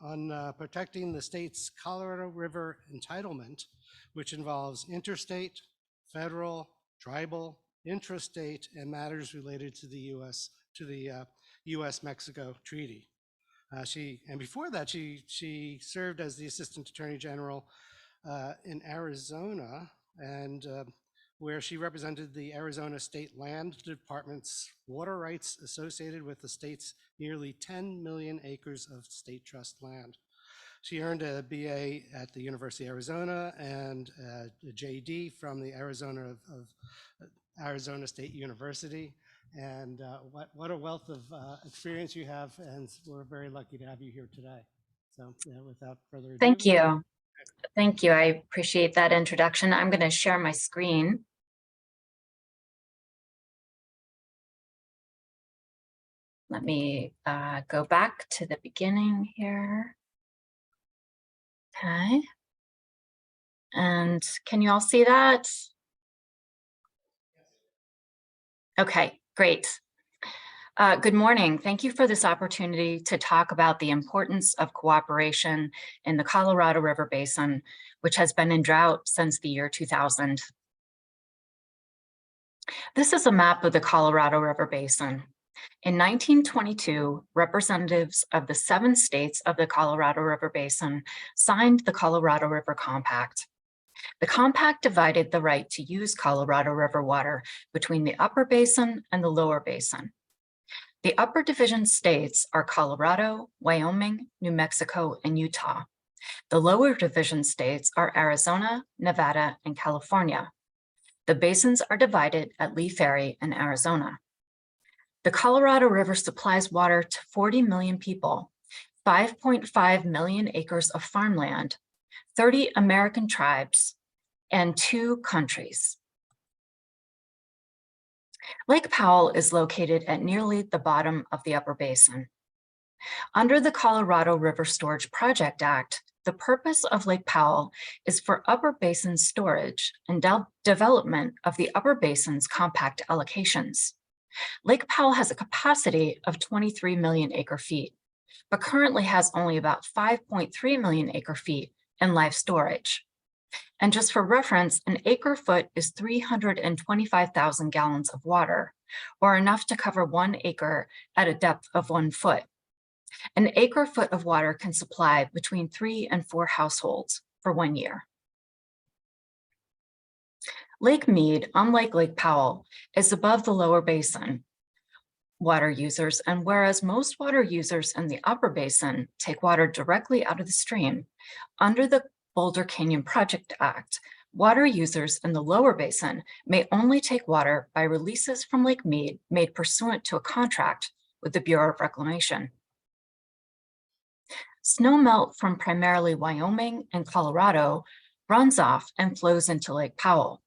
on protecting the state's Colorado River entitlement, which involves interstate, federal, tribal, intrastate, and matters related to the U.S.-Mexico treaty. And before that, she served as the Assistant Attorney General in Arizona, and where she represented the Arizona State Land Department's water rights associated with the state's nearly 10 million acres of state trust land. She earned a BA at the University of Arizona and a JD from the Arizona State University. And what a wealth of experience you have, and we're very lucky to have you here today. So without further ado. Thank you. Thank you. I appreciate that introduction. I'm going to share my screen. Let me go back to the beginning here. Okay. And can you all see that? Okay, great. Good morning. Thank you for this opportunity to talk about the importance of cooperation in the Colorado River Basin, which has been in drought since the year 2000. This is a map of the Colorado River Basin. In 1922, representatives of the 7 states of the Colorado River Basin signed the Colorado River Compact. The compact divided the right to use Colorado River water between the upper basin and the lower basin. The upper division states are Colorado, Wyoming, New Mexico, and Utah. The lower division states are Arizona, Nevada, and California. The basins are divided at Lee Ferry in Arizona. The Colorado River supplies water to 40 million people, 5.5 million acres of farmland, 30 American tribes, and 2 countries. Lake Powell is located at nearly the bottom of the upper basin. Under the Colorado River Storage Project Act, the purpose of Lake Powell is for upper basin storage and development of the upper basin's compact allocations. Lake Powell has a capacity of 23 million acre feet, but currently has only about 5.3 million acre feet in live storage. And just for reference, an acre foot is 325,000 gallons of water, or enough to cover 1 acre at a depth of 1 foot. An acre foot of water can supply between 3 and 4 households for 1 year. Lake Mead, unlike Lake Powell, is above the lower basin water users, and whereas most water users in the upper basin take water directly out of the stream, under the Boulder Canyon Project Act, water users in the lower basin may only take water by releases from Lake Mead made pursuant to a contract with the Bureau of Reclamation. Snowmelt from primarily Wyoming and Colorado runs off and flows into Lake Powell,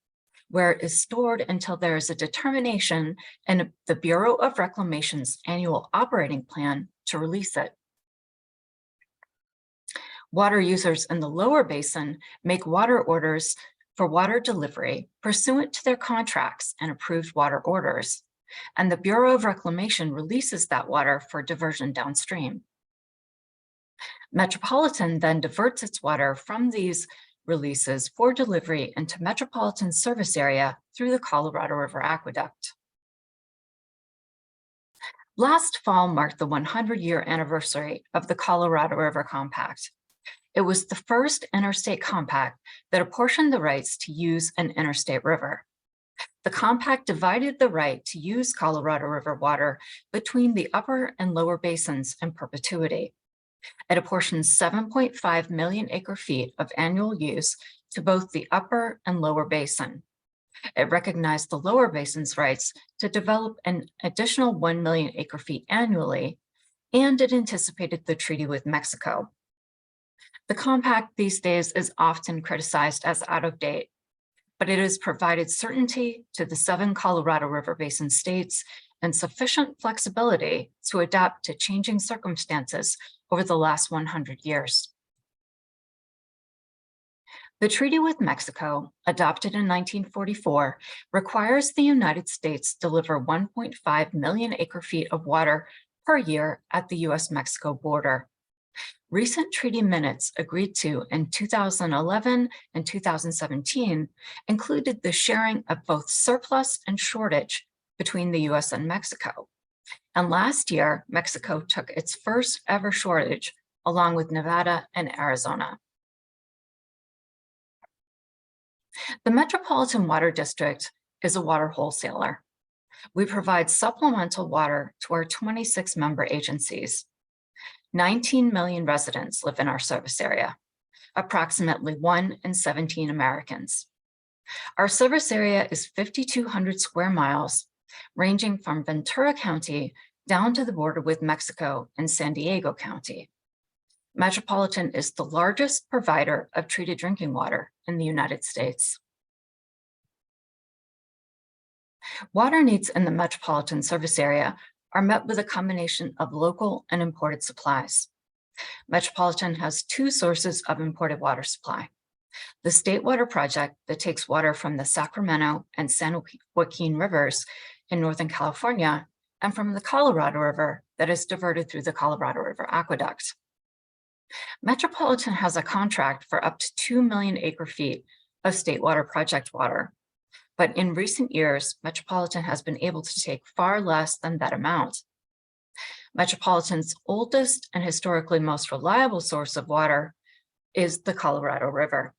where it is stored until there is a determination in the Bureau of Reclamation's annual operating plan to release it. Water users in the lower basin make water orders for water delivery pursuant to their contracts and approved water orders, and the Bureau of Reclamation releases that water for diversion downstream. Metropolitan then diverts its water from these releases for delivery into Metropolitan service area through the Colorado River Aqueduct. Last fall marked the 100-year anniversary of the Colorado River Compact. It was the first interstate compact that apportioned the rights to use an interstate river. The compact divided the right to use Colorado River water between the upper and lower basins in perpetuity. It apportioned 7.5 million acre-feet of annual use to both the upper and lower basin. It recognized the lower basin's rights to develop an additional 1 million acre-feet annually, and it anticipated the treaty with Mexico. The compact these days is often criticized as out of date, but it has provided certainty to the 7 Colorado River Basin states and sufficient flexibility to adapt to changing circumstances over the last 100 years. The treaty with Mexico, adopted in 1944, requires the United States deliver 1.5 million acre-feet of water per year at the US-Mexico border. Recent treaty minutes agreed to in 2011 and 2017 included the sharing of both surplus and shortage between the US and Mexico. And last year, Mexico took its first ever shortage along with Nevada and Arizona. The Metropolitan Water District is a water wholesaler. We provide supplemental water to our 26 member agencies. 19 million residents live in our service area, approximately 1 in 17 Americans. Our service area is 5,200 square miles, ranging from Ventura County down to the border with Mexico and San Diego County. Metropolitan is the largest provider of treated drinking water in the United States. Water needs in the metropolitan service area are met with a combination of local and imported supplies. Metropolitan has 2 sources of imported water supply: the State Water Project that takes water from the Sacramento and San Joaquin rivers in Northern California, and from the Colorado River that is diverted through the Colorado River Aqueduct. Metropolitan has a contract for up to 2 million acre-feet of State Water Project water, but in recent years, Metropolitan has been able to take far less than that amount. Metropolitan's oldest and historically most reliable source of water is the Colorado River.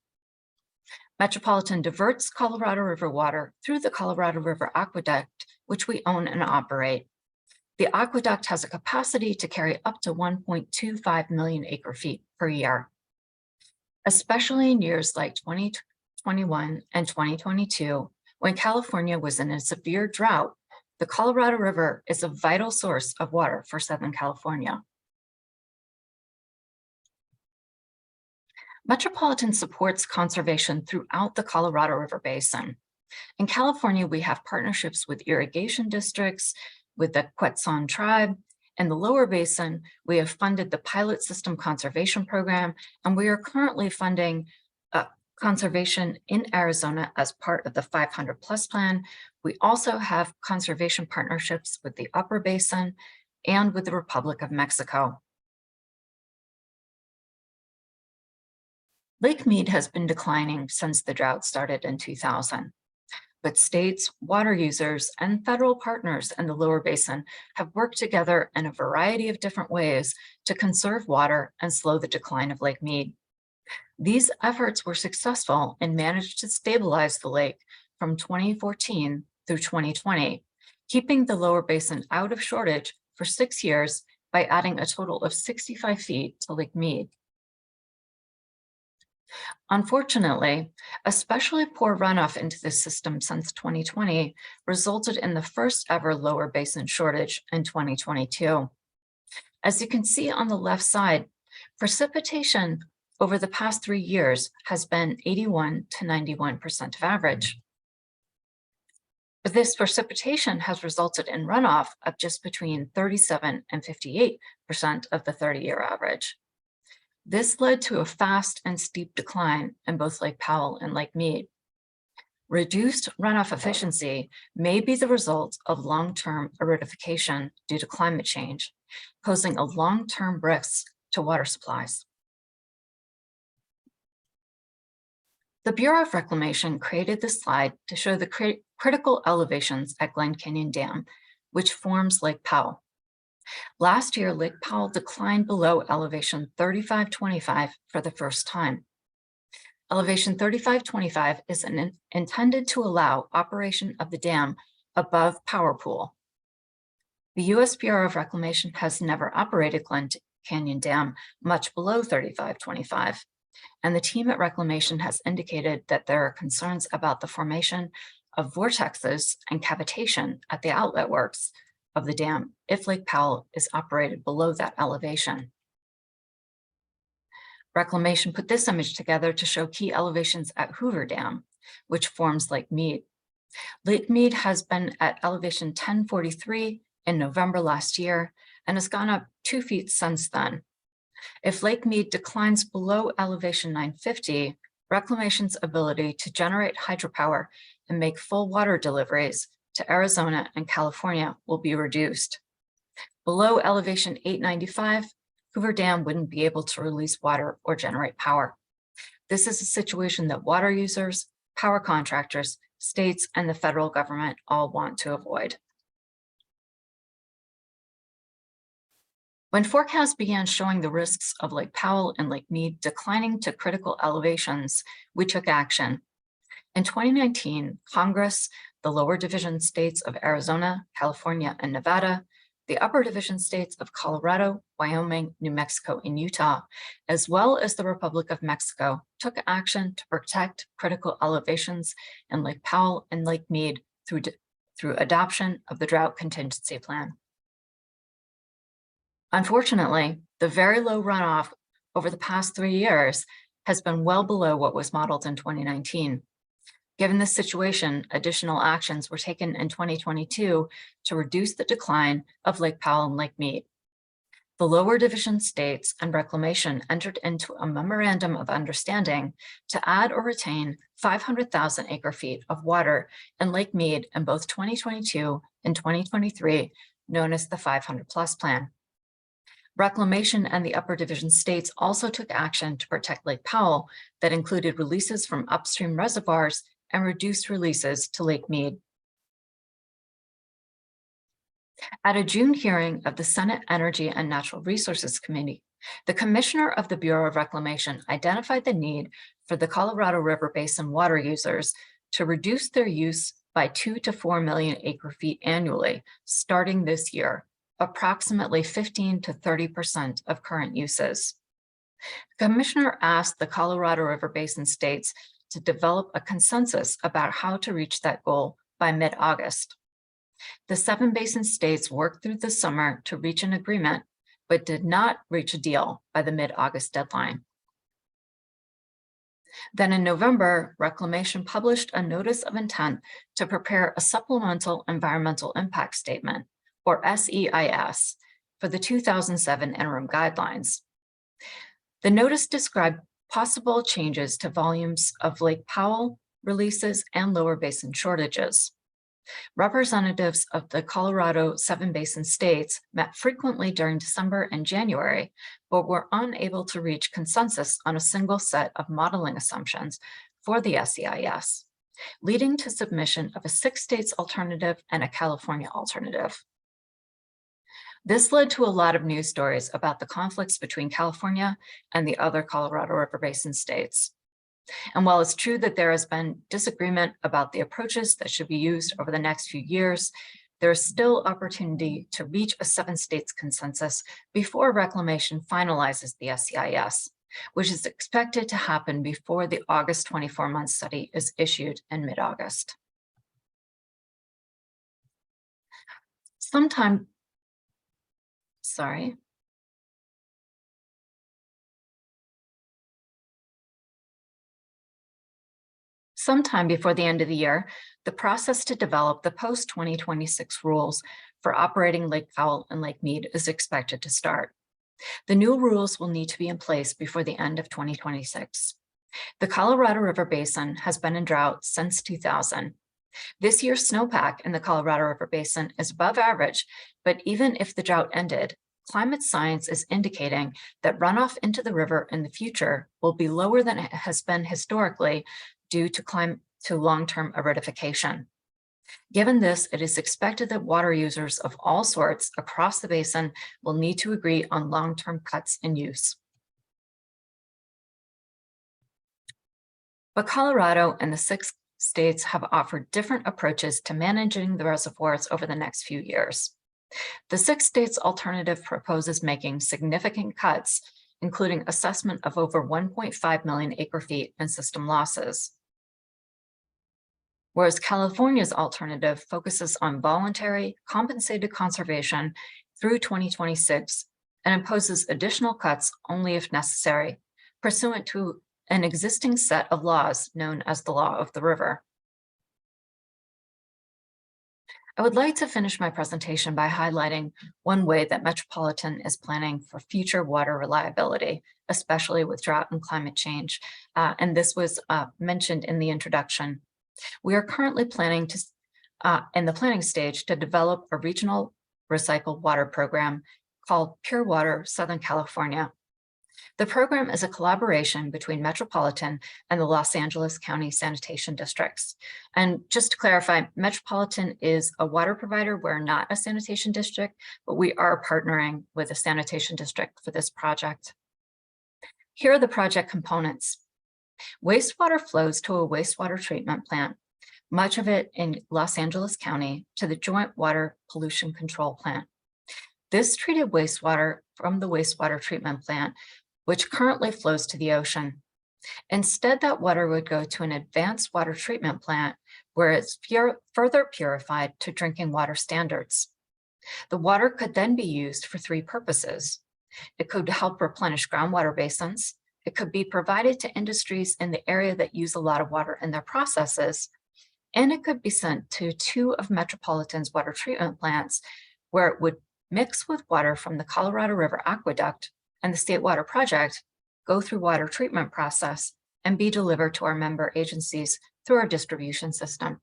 Metropolitan diverts Colorado River water through the Colorado River Aqueduct, which we own and operate. The aqueduct has a capacity to carry up to 1.25 million acre-feet per year. Especially in years like 2021 and 2022, when California was in a severe drought, the Colorado River is a vital source of water for Southern California. Metropolitan supports conservation throughout the Colorado River Basin. In California, we have partnerships with irrigation districts, with the Quetzon tribe. In the lower basin, we have funded the Pilot System Conservation Program, and we are currently funding conservation in Arizona as part of the 500+ plan. We also have conservation partnerships with the upper basin and with the Republic of Mexico. Lake Mead has been declining since the drought started in 2000. But states, water users, and federal partners in the lower basin have worked together in a variety of different ways to conserve water and slow the decline of Lake Mead. These efforts were successful and managed to stabilize the lake from 2014 through 2020, keeping the lower basin out of shortage for 6 years by adding a total of 65 feet to Lake Mead. Unfortunately, especially poor runoff into the system since 2020 resulted in the first ever lower basin shortage in 2022. As you can see on the left side, precipitation over the past 3 years has been 81 to 91% of average. But this precipitation has resulted in runoff of just between 37 and 58% of the 30-year average. This led to a fast and steep decline in both Lake Powell and Lake Mead. Reduced runoff efficiency may be the result of long-term aridification due to climate change, posing a long-term risk to water supplies. The Bureau of Reclamation created this slide to show the critical elevations at Glen Canyon Dam, which forms Lake Powell. Last year, Lake Powell declined below elevation 3525 for the first time. Elevation 3525 is intended to allow operation of the dam above power pool. The U.S. Bureau of Reclamation has never operated Glen Canyon Dam much below 3525, and the team at Reclamation has indicated that there are concerns about the formation of vortexes and cavitation at the outlet works of the dam if Lake Powell is operated below that elevation. Reclamation put this image together to show key elevations at Hoover Dam, which forms Lake Mead. Lake Mead has been at elevation 1043 in November last year and has gone up 2 feet since then. If Lake Mead declines below elevation 950, Reclamation's ability to generate hydropower and make full water deliveries to Arizona and California will be reduced. Below elevation 895, Hoover Dam wouldn't be able to release water or generate power. This is a situation that water users, power contractors, states, and the federal government all want to avoid. When forecasts began showing the risks of Lake Powell and Lake Mead declining to critical elevations, we took action. In 2019, Congress, the lower division states of Arizona, California, and Nevada, the upper division states of Colorado, Wyoming, New Mexico, and Utah, as well as the Republic of Mexico, took action to protect critical elevations in Lake Powell and Lake Mead through adoption of the Drought Contingency Plan. Unfortunately, the very low runoff over the past 3 years has been well below what was modeled in 2019. Given this situation, additional actions were taken in 2022 to reduce the decline of Lake Powell and Lake Mead. The lower division states and Reclamation entered into a memorandum of understanding to add or retain 500,000 acre-feet of water in Lake Mead in both 2022 and 2023, known as the 500+ plan. Reclamation and the upper division states also took action to protect Lake Powell that included releases from upstream reservoirs and reduced releases to Lake Mead. At a June hearing of the Senate Energy and Natural Resources Committee, the Commissioner of the Bureau of Reclamation identified the need for the Colorado River Basin water users to reduce their use by 2 to 4 million acre-feet annually, starting this year, approximately 15 to 30% of current uses. The Commissioner asked the Colorado River Basin states to develop a consensus about how to reach that goal by mid-August. The 7 basin states worked through the summer to reach an agreement, but did not reach a deal by the mid-August deadline. Then in November, Reclamation published a notice of intent to prepare a supplemental environmental impact statement, or SEIS, for the 2007 interim guidelines. The notice described possible changes to volumes of Lake Powell releases and lower basin shortages. Representatives of the Colorado 7 basin states met frequently during December and January, but were unable to reach consensus on a single set of modeling assumptions for the SEIS, leading to submission of a 6 states alternative and a California alternative. This led to a lot of news stories about the conflicts between California and the other Colorado River Basin states. And while it's true that there has been disagreement about the approaches that should be used over the next few years, there is still opportunity to reach a 7 states consensus before Reclamation finalizes the SEIS, which is expected to happen before the August 24-month study is issued in mid-August. Sometime before the end of the year, the process to develop the post-2026 rules for operating Lake Powell and Lake Mead is expected to start. The new rules will need to be in place before the end of 2026. The Colorado River Basin has been in drought since 2000. This year's snowpack in the Colorado River Basin is above average, but even if the drought ended, climate science is indicating that runoff into the river in the future will be lower than it has been historically due to long-term aridification. Given this, it is expected that water users of all sorts across the basin will need to agree on long-term cuts in use. But Colorado and the 6 states have offered different approaches to managing the reservoirs over the next few years. The 6 states' alternative proposes making significant cuts, including assessment of over 1.5 million acre-feet in system losses. Whereas California's alternative focuses on voluntary compensated conservation through 2026 and imposes additional cuts only if necessary, pursuant to an existing set of laws known as the Law of the River. I would like to finish my presentation by highlighting one way that Metropolitan is planning for future water reliability, especially with drought and climate change. And this was mentioned in the introduction. We are currently planning to, in the planning stage, to develop a regional recycled water program called Pure Water Southern California. The program is a collaboration between Metropolitan and the Los Angeles County sanitation districts. And just to clarify, Metropolitan is a water provider. We're not a sanitation district, but we are partnering with a sanitation district for this project. Here are the project components. Wastewater flows to a wastewater treatment plant, much of it in Los Angeles County, to the Joint Water Pollution Control Plant. This treated wastewater from the wastewater treatment plant, which currently flows to the ocean. Instead, that water would go to an advanced water treatment plant where it's further purified to drinking water standards. The water could then be used for 3 purposes. It could help replenish groundwater basins. It could be provided to industries in the area that use a lot of water in their processes. And it could be sent to 2 of Metropolitan's water treatment plants where it would mix with water from the Colorado River Aqueduct and the State Water Project, go through water treatment process, and be delivered to our member agencies through our distribution system.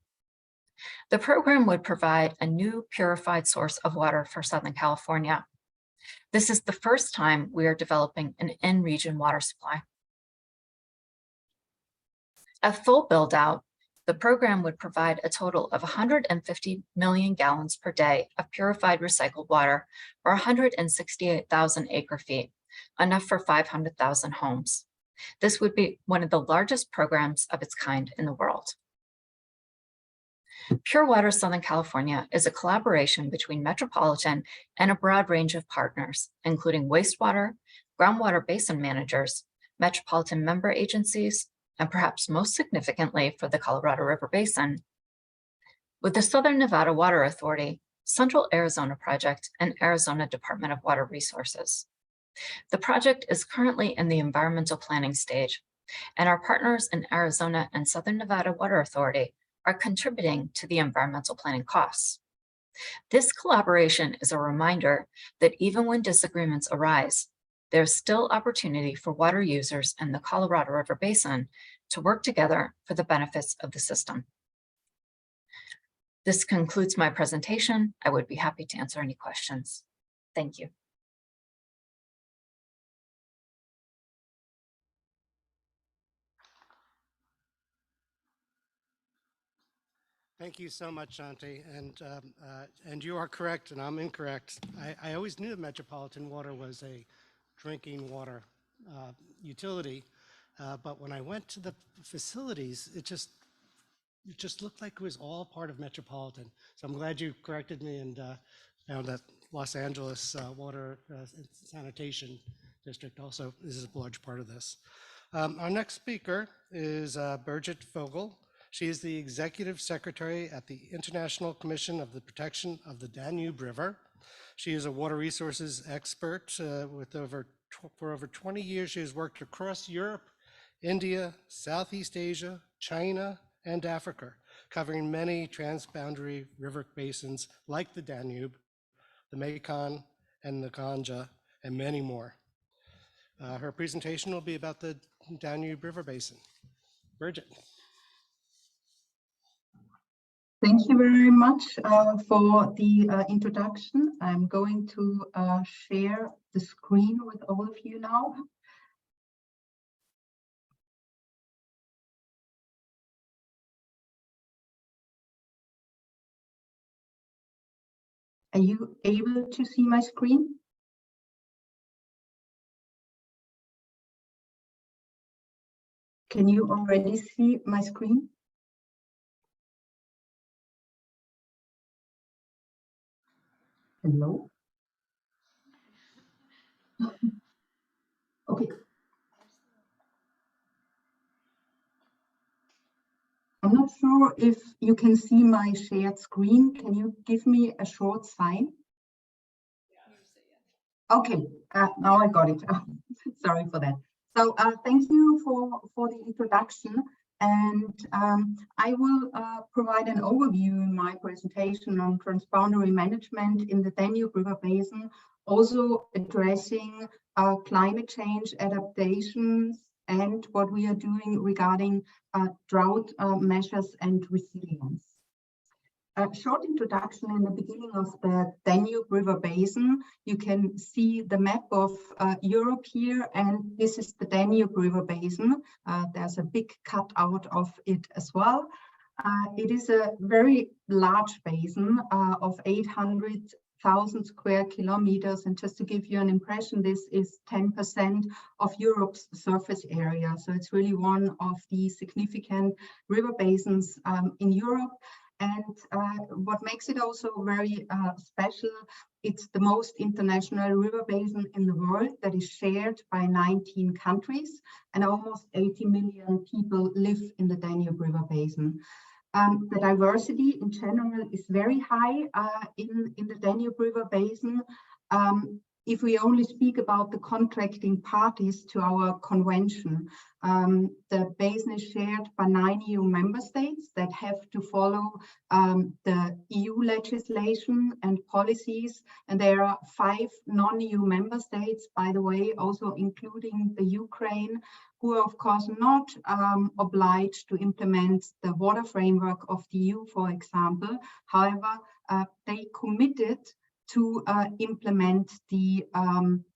The program would provide a new purified source of water for Southern California. This is the first time we are developing an in-region water supply. At full build-out, the program would provide a total of 150 million gallons per day of purified recycled water, or 168,000 acre-feet, enough for 500,000 homes. This would be one of the largest programs of its kind in the world. Pure Water Southern California is a collaboration between Metropolitan and a broad range of partners, including wastewater, groundwater basin managers, Metropolitan member agencies, and perhaps most significantly for the Colorado River Basin, with the Southern Nevada Water Authority, Central Arizona Project, and Arizona Department of Water Resources. The project is currently in the environmental planning stage, and our partners in Arizona and Southern Nevada Water Authority are contributing to the environmental planning costs. This collaboration is a reminder that even when disagreements arise, there's still opportunity for water users in the Colorado River Basin to work together for the benefits of the system. This concludes my presentation. I would be happy to answer any questions. Thank you. Thank you so much, Shanti. And you are correct, and I'm incorrect. I always knew that Metropolitan Water was a drinking water utility, but when I went to the facilities, it just looked like it was all part of Metropolitan. So I'm glad you corrected me and found that Los Angeles Water Sanitation District also is a large part of this. Our next speaker is Birgit Vogel. She is the Executive Secretary at the International Commission of the Protection of the Danube River. She is a water resources expert for over 20 years. She has worked across Europe, India, Southeast Asia, China, and Africa, covering many transboundary river basins like the Danube, the Mekong, and the Ganga, and many more. Her presentation will be about the Danube River Basin. Birgit. Thank you very much for the introduction. I'm going to share the screen with all of you now. Are you able to see my screen? Can you already see my screen? Hello? Okay. I'm not sure if you can see my shared screen. Can you give me a short sign? Okay, now I got it. Sorry for that. So thank you for the introduction. And I will provide an overview in my presentation on transboundary management in the Danube River Basin, also addressing climate change adaptations and what we are doing regarding drought measures and resilience. A short introduction in the beginning of the Danube River Basin. You can see the map of Europe here, and this is the Danube River Basin. There's a big cutout of it as well. It is a very large basin of 800,000 square kilometers. And just to give you an impression, this is 10% of Europe's surface area. So it's really one of the significant river basins in Europe. And what makes it also very special, it's the most international river basin in the world that is shared by 19 countries, and almost 80 million people live in the Danube River Basin. The diversity in general is very high in the Danube River Basin. If we only speak about the contracting parties to our convention, the basin is shared by 9 EU member states that have to follow the EU legislation and policies. And there are 5 non-EU member states, by the way, also including the Ukraine, who are of course not obliged to implement the water framework of the EU, for example. However, they committed to implement the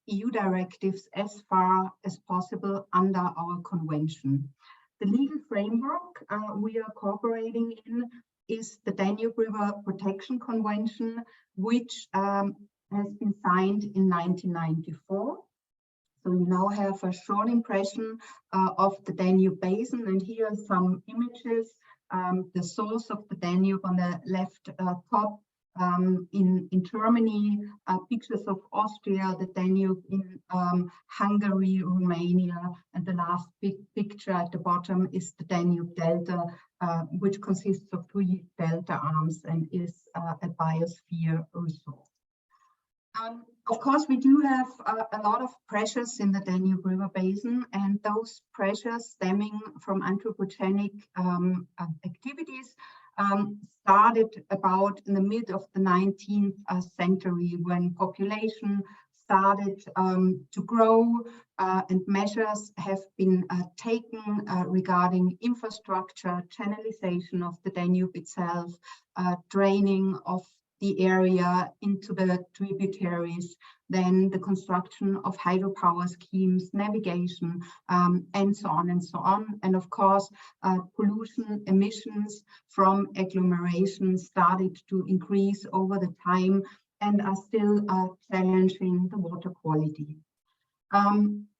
EU directives as far as possible under our convention. The legal framework we are cooperating in is the Danube River Protection Convention, which has been signed in 1994. So we now have a short impression of the Danube Basin, and here are some images. The source of the Danube on the left top, in Germany, pictures of Austria, the Danube in Hungary, Romania, and the last big picture at the bottom is the Danube Delta, which consists of 3 delta arms and is a biosphere resource. Of course, we do have a lot of pressures in the Danube River Basin, and those pressures stemming from anthropogenic activities started about in the mid of the 19th century, when population started to grow and measures have been taken regarding infrastructure, channelization of the Danube itself, draining of the area into the tributaries, then the construction of hydropower schemes, navigation, and so on and so on. And of course, pollution emissions from agglomeration started to increase over the time and are still challenging the water quality.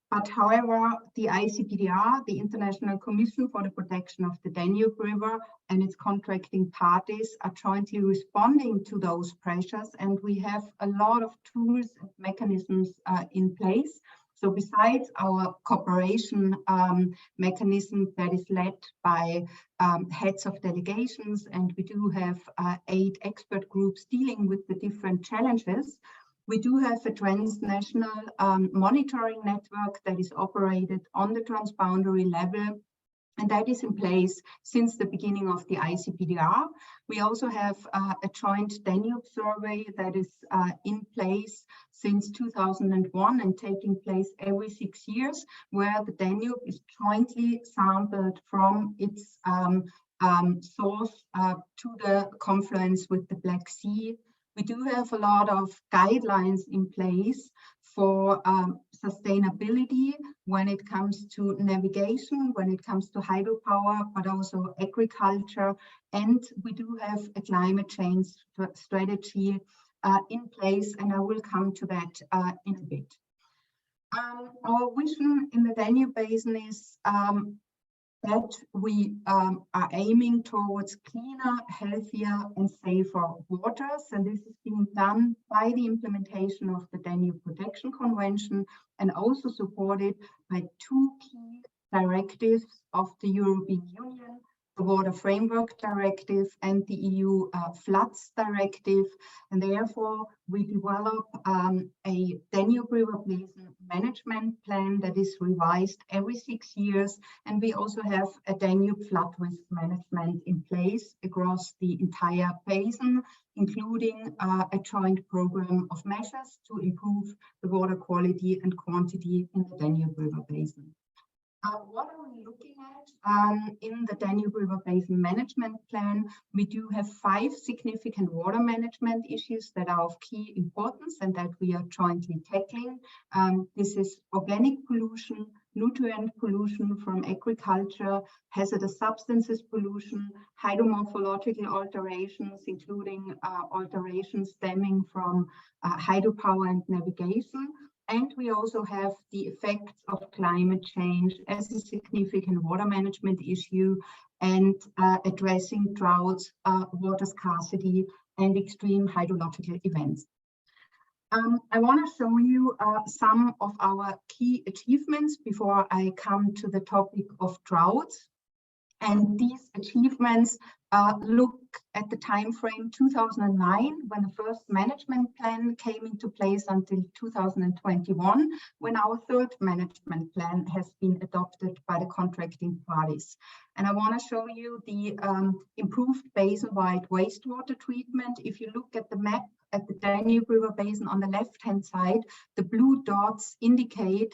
But however, the ICPDR, the International Commission for the Protection of the Danube River, and its contracting parties are jointly responding to those pressures, and we have a lot of tools and mechanisms in place. So besides our cooperation mechanism that is led by heads of delegations, and we do have 8 expert groups dealing with the different challenges, we do have a transnational monitoring network that is operated on the transboundary level, and that is in place since the beginning of the ICPDR. We also have a joint Danube survey that is in place since 2001 and taking place every 6 years, where the Danube is jointly sampled from its source to the confluence with the Black Sea. We do have a lot of guidelines in place for sustainability when it comes to navigation, when it comes to hydropower, but also agriculture. And we do have a climate change strategy in place, and I will come to that in a bit. Our vision in the Danube Basin is that we are aiming towards cleaner, healthier, and safer waters. And this is being done by the implementation of the Danube Protection Convention and also supported by two key directives of the European Union, the Water Framework Directive and the EU Floods Directive. And therefore, we develop a Danube River Basin management plan that is revised every 6 years. And we also have a Danube flood risk management in place across the entire basin, including a joint program of measures to improve the water quality and quantity in the Danube River Basin. What are we looking at in the Danube River Basin Management Plan? We do have 5 significant water management issues that are of key importance and that we are jointly tackling. This is organic pollution, nutrient pollution from agriculture, hazardous substances pollution, hydromorphological alterations, including alterations stemming from hydropower and navigation. And we also have the effects of climate change as a significant water management issue and addressing droughts, water scarcity, and extreme hydrological events. I want to show you some of our key achievements before I come to the topic of droughts. And these achievements look at the time frame 2009, when the first management plan came into place, until 2021, when our third management plan has been adopted by the contracting parties. And I want to show you the improved basin-wide wastewater treatment. If you look at the map at the Danube River Basin on the left-hand side, the blue dots indicate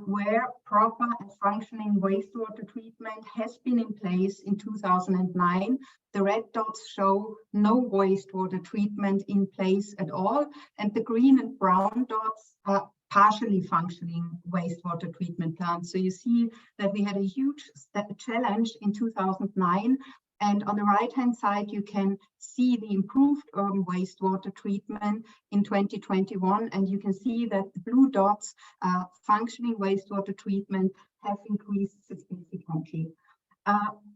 where proper and functioning wastewater treatment has been in place in 2009. The red dots show no wastewater treatment in place at all, and the green and brown dots are partially functioning wastewater treatment plants. So you see that we had a huge challenge in 2009. And on the right-hand side, you can see the improved urban wastewater treatment in 2021. And you can see that the blue dots, functioning wastewater treatment, have increased significantly.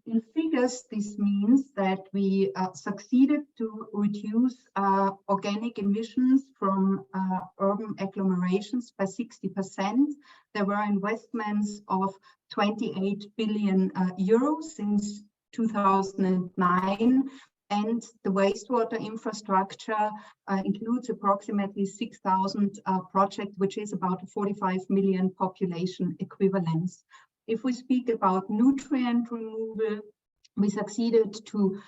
In figures, this means that we succeeded to reduce organic emissions from urban agglomerations by 60%. There were investments of 28 billion euros since 2009, and the wastewater infrastructure includes approximately 6,000 projects, which is about 45 million population equivalents. If we speak about nutrient removal, we succeeded to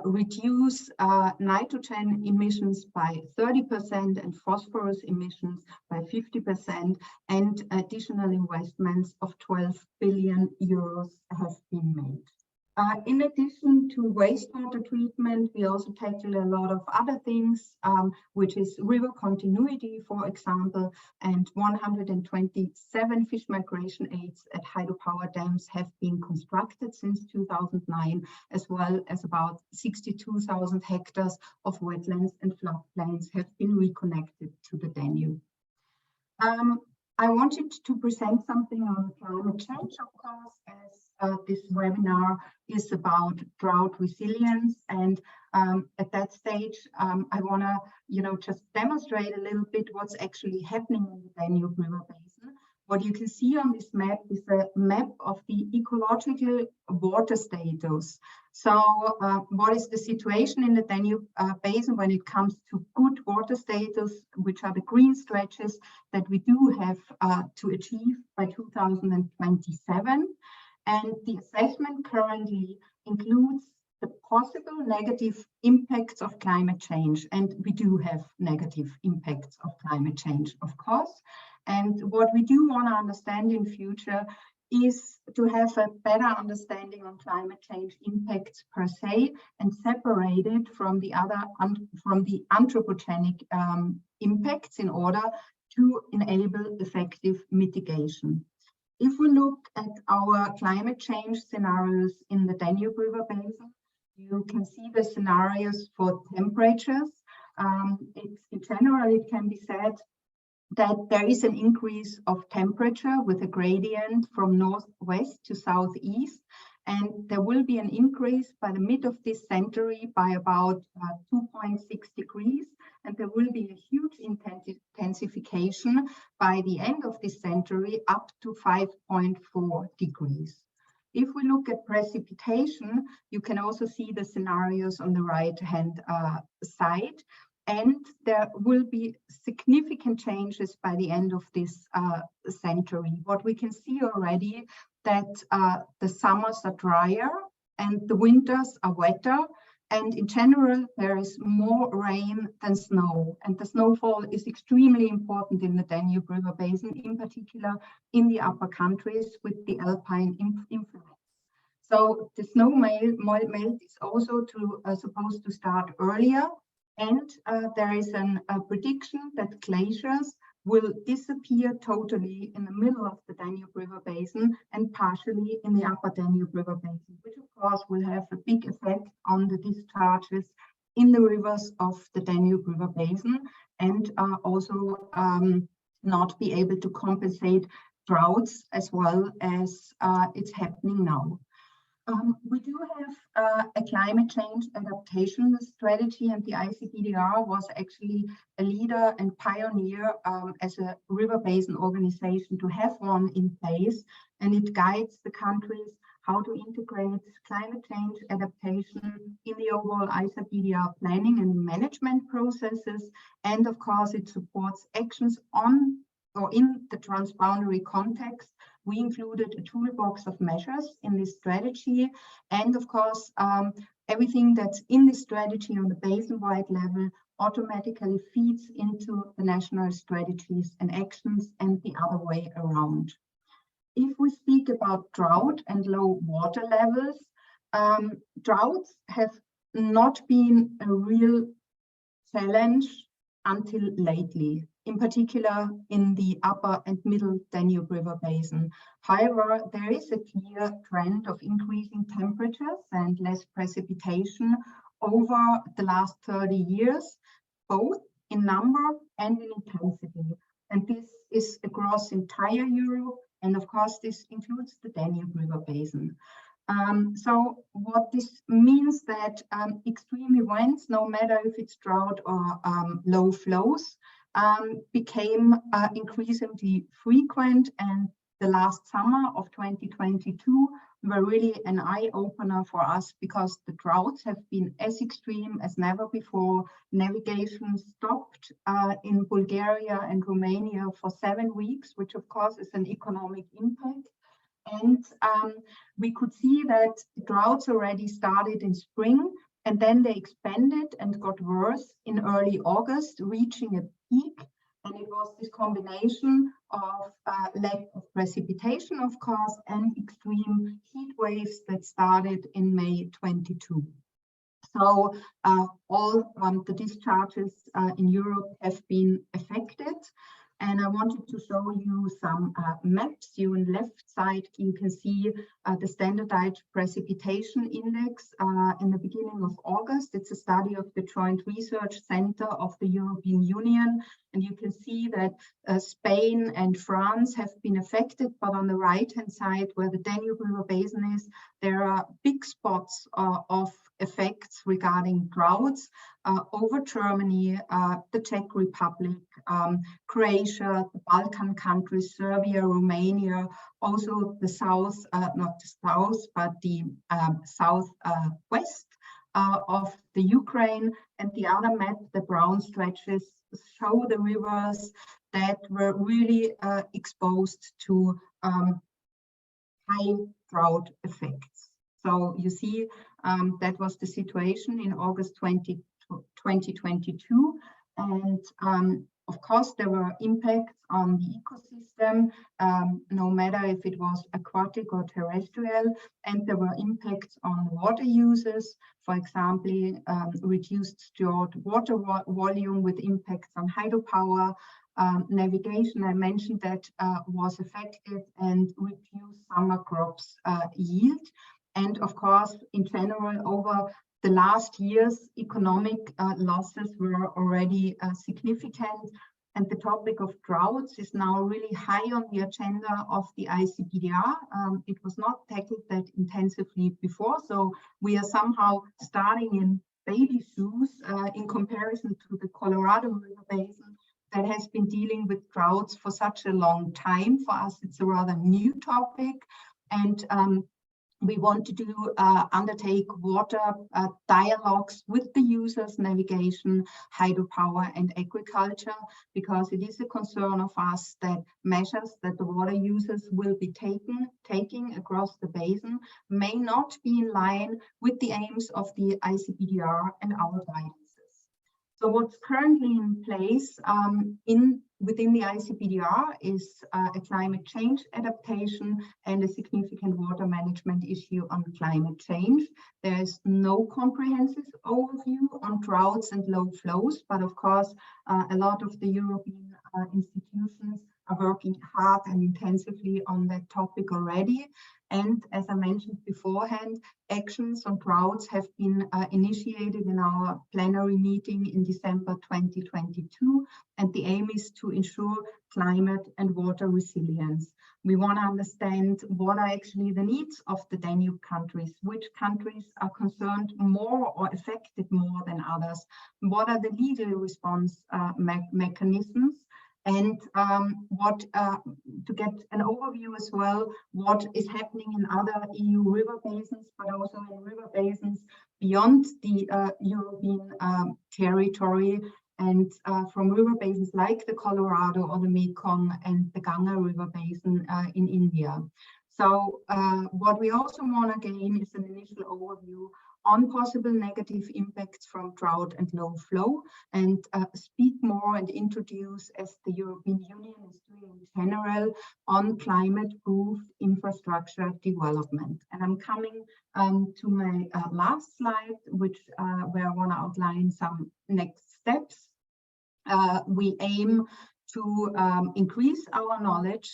reduce nitrogen emissions by 30% and phosphorus emissions by 50%, and additional investments of 12 billion euros have been made. In addition to wastewater treatment, we also tackle a lot of other things, which is river continuity, for example, and 127 fish migration aids at hydropower dams have been constructed since 2009, as well as about 62,000 hectares of wetlands and floodplains have been reconnected to the Danube. I wanted to present something on climate change, of course, as this webinar is about drought resilience. And at that stage, I want to, just demonstrate a little bit what's actually happening in the Danube River Basin. What you can see on this map is a map of the ecological water status. So what is the situation in the Danube Basin when it comes to good water status, which are the green stretches that we do have to achieve by 2027. And the assessment currently includes the possible negative impacts of climate change. And we do have negative impacts of climate change, of course. And what we do want to understand in future is to have a better understanding on climate change impacts per se, and separate it from the anthropogenic impacts in order to enable effective mitigation. If we look at our climate change scenarios in the Danube River Basin, you can see the scenarios for temperatures. In general, it can be said that there is an increase of temperature with a gradient from northwest to southeast, and there will be an increase by the mid of this century by about 2.6 degrees, and there will be a huge intensification by the end of this century up to 5.4 degrees. If we look at precipitation, you can also see the scenarios on the right-hand side. And there will be significant changes by the end of this century. What we can see already that the summers are drier and the winters are wetter. And in general, there is more rain than snow. And the snowfall is extremely important in the Danube River Basin, in particular in the upper countries with the alpine influence. So the snow melt is also supposed to start earlier. And there is a prediction that glaciers will disappear totally in the middle of the Danube River Basin and partially in the upper Danube River Basin, which of course will have a big effect on the discharges in the rivers of the Danube River Basin, and also not be able to compensate droughts as well as it's happening now. We do have a climate change adaptation strategy, and the ICPDR was actually a leader and pioneer as a river basin organization to have one in place, and it guides the countries how to integrate climate change adaptation in the overall ICPDR planning and management processes, and of course it supports actions on or in the transboundary context. We included a toolbox of measures in this strategy, and of course, everything that's in this strategy on the basin-wide level automatically feeds into the national strategies and actions, and the other way around. If we speak about drought and low water levels, droughts have not been a real challenge until lately, in particular in the upper and middle Danube River Basin. However, there is a clear trend of increasing temperatures and less precipitation over the last 30 years, both in number and in intensity. And this is across entire Europe, and of course this includes the Danube River Basin. So what this means that extreme events, no matter if it's drought or low flows, became increasingly frequent, and the last summer of 2022 were really an eye-opener for us, because the droughts have been as extreme as never before. Navigation stopped in Bulgaria and Romania for 7 weeks, which of course is an economic impact. And we could see that droughts already started in spring, and then they expanded and got worse in early August, reaching a peak. And it was this combination of lack of precipitation, of course, and extreme heat waves that started in May 22. So all the discharges in Europe have been affected. And I wanted to show you some maps. You on the left side, you can see the standardized precipitation index in the beginning of August. It's a study of the Joint Research Center of the European Union. And you can see that Spain and France have been affected, but on the right-hand side, where the Danube River Basin is, there are big spots of effects regarding droughts over Germany, the Czech Republic, Croatia, the Balkan countries, Serbia, Romania, also the south, not the south, but the southwest of the Ukraine. And the other map, the brown stretches, show the rivers that were really exposed to high drought effects. So you see, that was the situation in August 2022. And of course, there were impacts on the ecosystem, no matter if it was aquatic or terrestrial, and there were impacts on water uses, for example, reduced stored water volume with impacts on hydropower. Navigation, I mentioned that, was affected, and reduced summer crops yield. And of course, in general, over the last year's economic losses were already significant, and the topic of droughts is now really high on the agenda of the ICPDR. It was not tackled that intensively before, so we are somehow starting in baby shoes in comparison to the Colorado River Basin that has been dealing with droughts for such a long time. For us, it's a rather new topic, and we want to undertake water dialogues with the users, navigation, hydropower, and agriculture, because it is a concern of us that measures that the water users will be taking across the basin may not be in line with the aims of the ICPDR and our guidances. So what's currently in place within the ICPDR is a climate change adaptation and a significant water management issue on climate change. There is no comprehensive overview on droughts and low flows, but of course, a lot of the European institutions are working hard and intensively on that topic already. And as I mentioned beforehand, actions on droughts have been initiated in our plenary meeting in December 2022. And the aim is to ensure climate and water resilience. We want to understand what are actually the needs of the Danube countries, which countries are concerned more or affected more than others, what are the legal response mechanisms, and to get an overview as well, what is happening in other EU river basins, but also in river basins beyond the European territory, and from river basins like the Colorado or the Mekong and the Ganga River Basin in India. So what we also want to gain is an initial overview on possible negative impacts from drought and low flow, and speak more and introduce, as the European Union is doing in general, on climate-proof infrastructure development. And I'm coming to my last slide, where I want to outline some next steps. We aim to increase our knowledge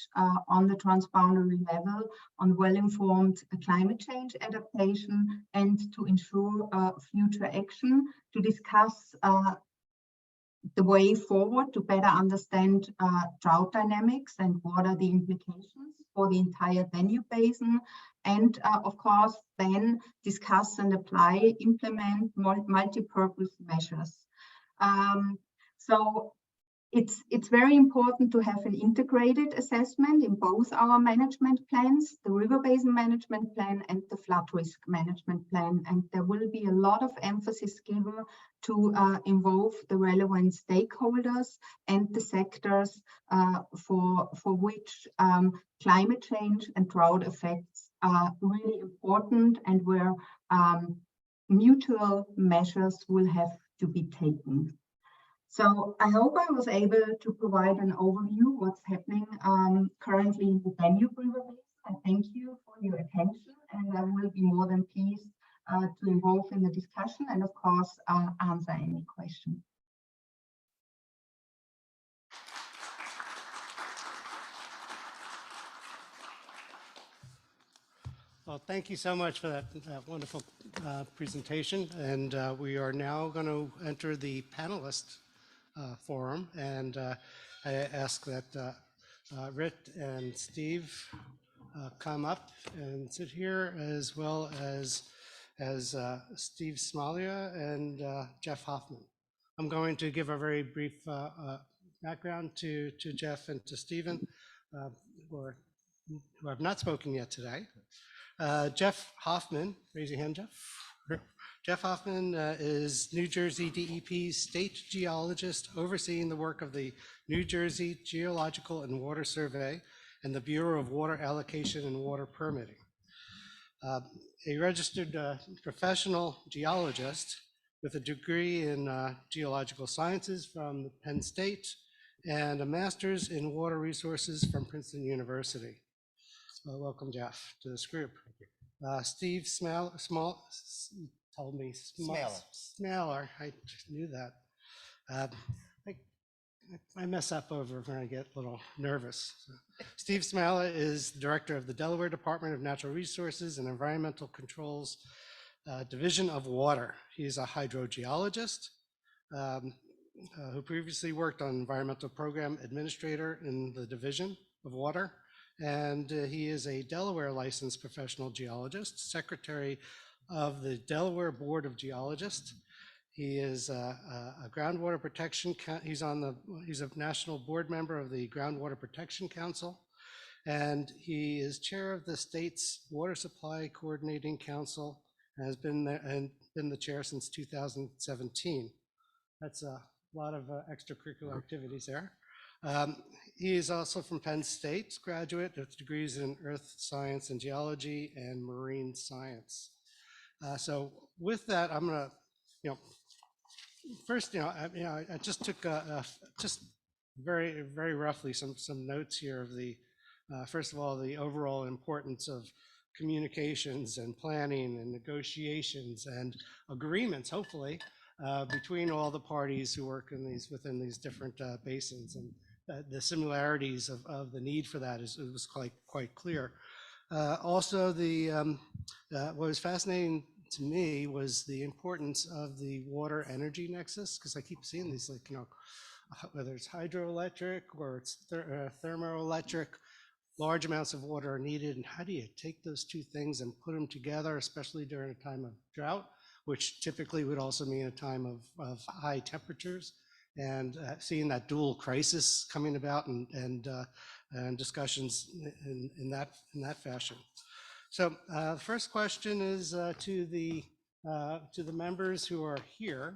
on the transboundary level on well-informed climate change adaptation, and to ensure future action, to discuss the way forward to better understand drought dynamics and what are the implications for the entire Danube Basin, and of course then discuss and implement multi-purpose measures. So it's very important to have an integrated assessment in both our management plans, the River Basin Management Plan and the Flood Risk Management Plan. And there will be a lot of emphasis given to involve the relevant stakeholders and the sectors for which climate change and drought effects are really important, and where mutual measures will have to be taken. So I hope I was able to provide an overview of what's happening currently in the Danube River Basin. I thank you for your attention, and I will be more than pleased to involve in the discussion and of course answer any questions. Well, thank you so much for that wonderful presentation. And we are now going to enter the panelist forum, and I ask that Rit and Steve come up and sit here, as well as Steve Smalia and Jeff Hoffman. I'm going to give a very brief background to Jeff and to Stephen, who have not spoken yet today. Jeff Hoffman, raise your hand, Jeff. Jeff Hoffman is New Jersey DEP's state geologist, overseeing the work of the New Jersey Geological and Water Survey and the Bureau of Water Allocation and Water Permitting. A registered professional geologist with a degree in geological sciences from Penn State and a master's in water resources from Princeton University. Welcome, Jeff, to this group. Steve Smaller, I knew that. I mess up over when I get a little nervous. So, Steve Smaller is the director of the Delaware Department of Natural Resources and Environmental Controls Division of Water. He is a hydrogeologist who previously worked on environmental program administrator in the Division of Water. And he is a Delaware licensed professional geologist, secretary of the Delaware Board of Geologists. He is a groundwater protection, he's a national board member of the Groundwater Protection Council. And he is chair of the state's Water Supply Coordinating Council and has been there and been the chair since 2017. That's a lot of extracurricular activities there. He is also from Penn State, graduate with degrees in earth science and geology and marine science. So with that, I'm gonna, first, I just took just very roughly some notes here of the, first of all, the overall importance of communications and planning and negotiations and agreements, hopefully, between all the parties who work in within these different basins, and the similarities of the need for that was quite clear. Also, what was fascinating to me was the importance of the water energy nexus, because I keep seeing these, like, whether it's hydroelectric or it's thermoelectric, large amounts of water are needed. And how do you take those two things and put them together, especially during a time of drought, which typically would also mean a time of high temperatures, and seeing that dual crisis coming about and discussions in that fashion. So the first question is to the members who are here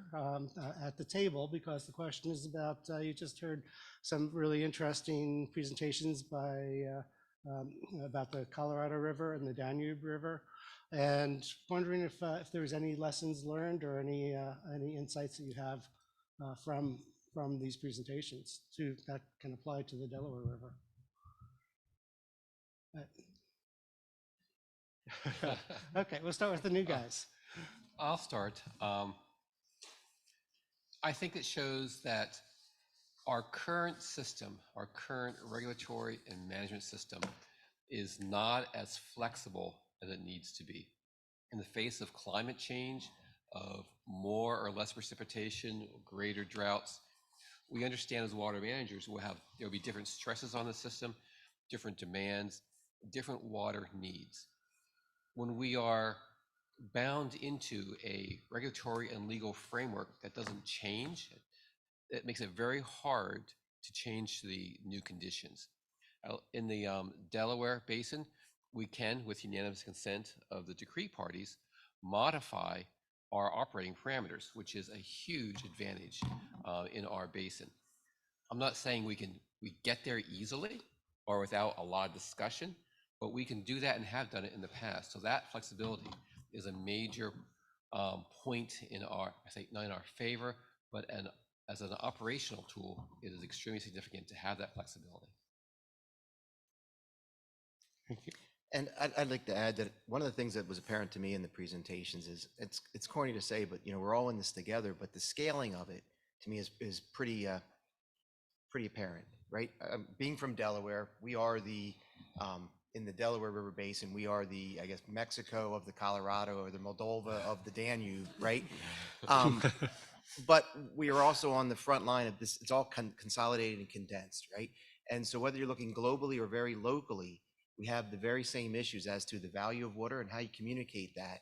at the table, because the question is about, you just heard some really interesting presentations about the Colorado River and the Danube River, and wondering if there was any lessons learned or any insights that you have from these presentations that can apply to the Delaware River. Okay, we'll start with the new guys. I'll start. I think it shows that our current system, our current regulatory and management system, is not as flexible as it needs to be. In the face of climate change, of more or less precipitation, greater droughts, we understand as water managers there'll be different stresses on the system, different demands, different water needs. When we are bound into a regulatory and legal framework that doesn't change, it makes it very hard to change to the new conditions. In the Delaware Basin, we can, with unanimous consent of the decree parties, modify our operating parameters, which is a huge advantage in our basin. I'm not saying we get there easily or without a lot of discussion, but we can do that and have done it in the past. So that flexibility is a major point in our, I think, not in our favor, but as an operational tool, it is extremely significant to have that flexibility. Thank you. And I'd like to add that one of the things that was apparent to me in the presentations is, it's corny to say, but we're all in this together, but the scaling of it to me is pretty apparent, right? Being from Delaware, we are in the Delaware River Basin, we are the, I guess, Mexico of the Colorado, or the Moldova of the Danube, right? But we are also on the front line of this. It's all consolidated and condensed, right? And so whether you're looking globally or very locally, we have the very same issues as to the value of water and how you communicate that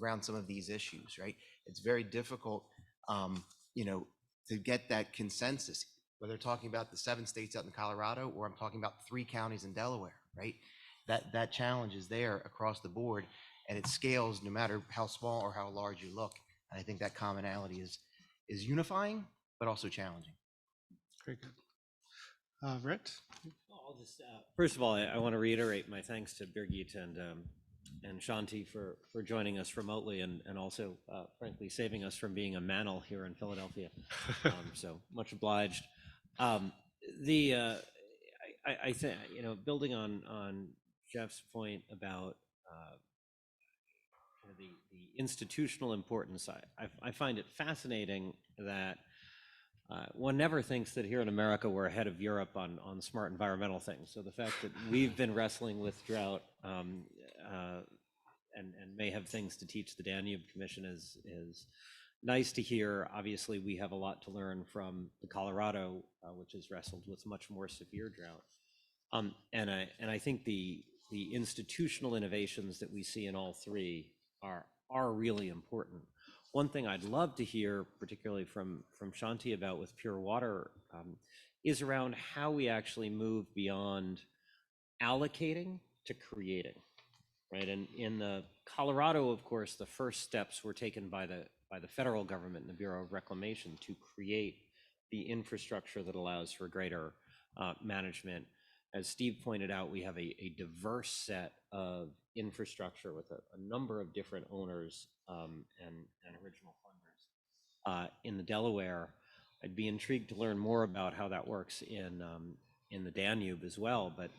around some of these issues, right? It's very difficult, to get that consensus, whether talking about the 7 states out in Colorado, or I'm talking about 3 counties in Delaware, right? That challenge is there across the board, and it scales no matter how small or how large you look. And I think that commonality is unifying, but also challenging. Very good. Britt? I'll just, first of all, I want to reiterate my thanks to Birgit and Shanti for joining us remotely, and also, frankly, saving us from being a mantle here in Philadelphia. So much obliged. I think, building on Jeff's point about the institutional importance, I find it fascinating that one never thinks that here in America we're ahead of Europe on smart environmental things. So the fact that we've been wrestling with drought and may have things to teach the Danube Commission is nice to hear. Obviously, we have a lot to learn from the Colorado, which has wrestled with much more severe drought. And I think the institutional innovations that we see in all three are really important. One thing I'd love to hear, particularly from Shanti about with pure water, is around how we actually move beyond allocating to creating, right? And in the Colorado, of course, the first steps were taken by the federal government and the Bureau of Reclamation to create the infrastructure that allows for greater management. As Steve pointed out, we have a diverse set of infrastructure with a number of different owners and original funders in the Delaware. I'd be intrigued to learn more about how that works in the Danube as well. But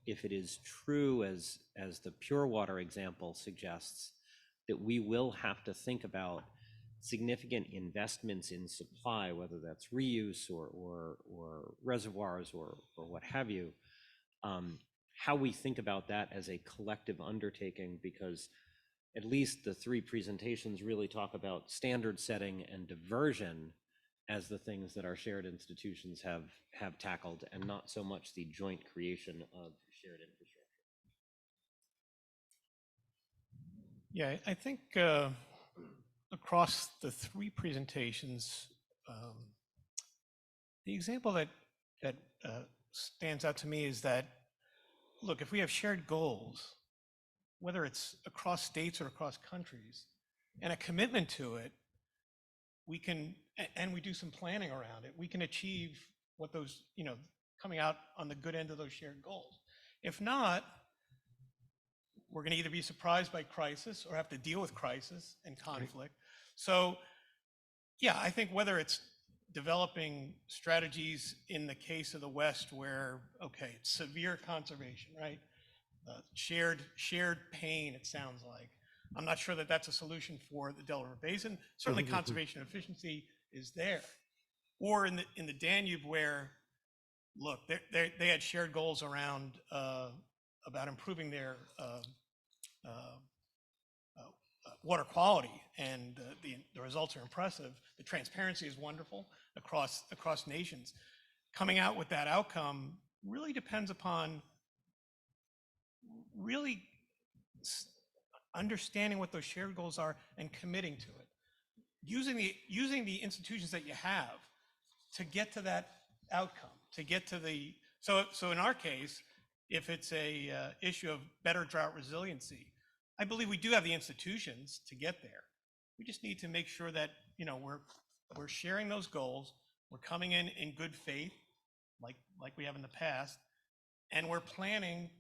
if it is true, as the pure water example suggests, that we will have to think about significant investments in supply, whether that's reuse or reservoirs or what have you, how we think about that as a collective undertaking, because at least the three presentations really talk about standard setting and diversion as the things that our shared institutions have tackled, and not so much the joint creation of shared infrastructure. Yeah, I think across the three presentations, the example that stands out to me is that, look, if we have shared goals, whether it's across states or across countries, and a commitment to it, we can, and we do some planning around it, we can achieve what those, coming out on the good end of those shared goals. If not, we're going to either be surprised by crisis or have to deal with crisis and conflict. So, yeah, I think whether it's developing strategies in the case of the West where, okay, it's severe conservation, right? Shared pain, it sounds like. I'm not sure that that's a solution for the Delaware Basin. Certainly conservation efficiency is there. Or in the Danube where, look, they had shared goals around about improving their water quality, and the results are impressive. The transparency is wonderful across nations. Coming out with that outcome really depends upon really understanding what those shared goals are and committing to it. Using the institutions that you have to get to that outcome, to get to the, so in our case, if it's a issue of better drought resiliency, I believe we do have the institutions to get there. We just need to make sure that, we're sharing those goals, we're coming in good faith, like we have in the past, and we're planning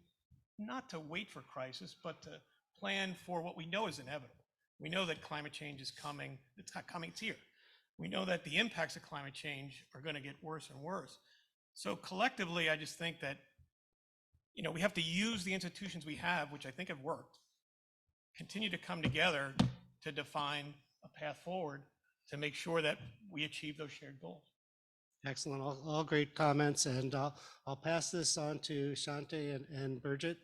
not to wait for crisis, but to plan for what we know is inevitable. We know that climate change is coming. It's not coming, it's here. We know that the impacts of climate change are going to get worse and worse. So collectively, I just think that, we have to use the institutions we have, which I think have worked, continue to come together to define a path forward to make sure that we achieve those shared goals. Excellent, all great comments, and I'll pass this on to Shanti and Birgit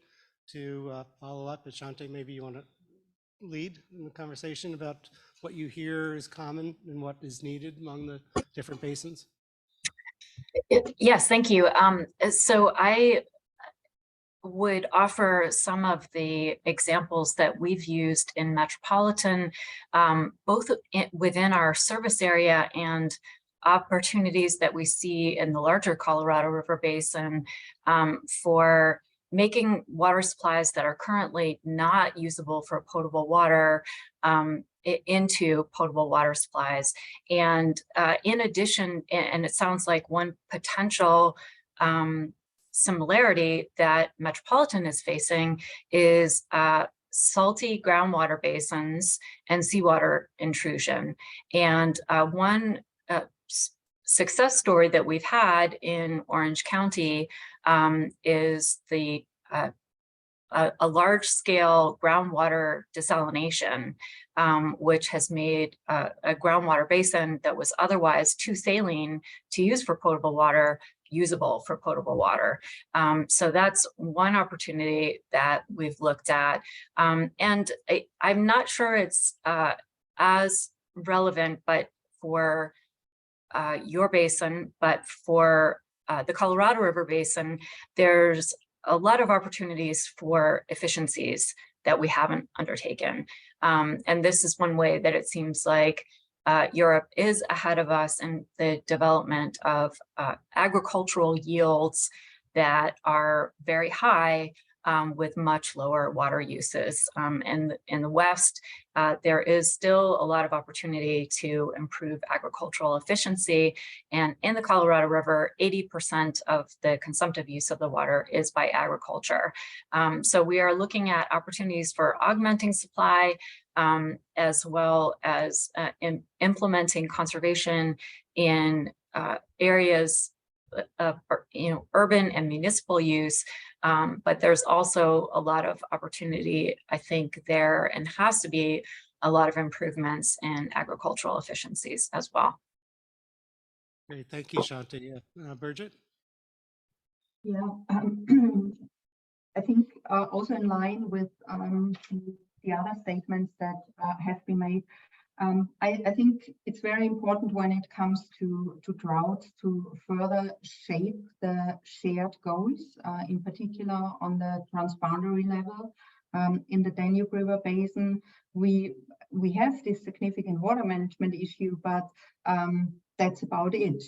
to follow up. But Shanti, maybe you want to lead in the conversation about what you hear is common and what is needed among the different basins. Yes, thank you. So I would offer some of the examples that we've used in Metropolitan, both within our service area and opportunities that we see in the larger Colorado River Basin for making water supplies that are currently not usable for potable water into potable water supplies. And in addition, and it sounds like one potential similarity that Metropolitan is facing is salty groundwater basins and seawater intrusion. And one success story that we've had in Orange County is the a large-scale groundwater desalination, which has made a groundwater basin that was otherwise too saline to use for potable water usable for potable water. So that's one opportunity that we've looked at. And I'm not sure it's as relevant, but for your basin, but for the Colorado River Basin, there's a lot of opportunities for efficiencies that we haven't undertaken. And this is one way that it seems like Europe is ahead of us in the development of agricultural yields that are very high with much lower water uses. In the West, there is still a lot of opportunity to improve agricultural efficiency. And in the Colorado River, 80% of the consumptive use of the water is by agriculture. So we are looking at opportunities for augmenting supply, as well as implementing conservation in areas of urban and municipal use. But there's also a lot of opportunity, I think, there, and has to be a lot of improvements in agricultural efficiencies as well. Great, thank you, Shanta. Yeah, Birgit? Yeah, I think also in line with the other statements that have been made, I think it's very important when it comes to drought to further shape the shared goals, in particular on the transboundary level. In the Danube River Basin, we have this significant water management issue, but that's about it.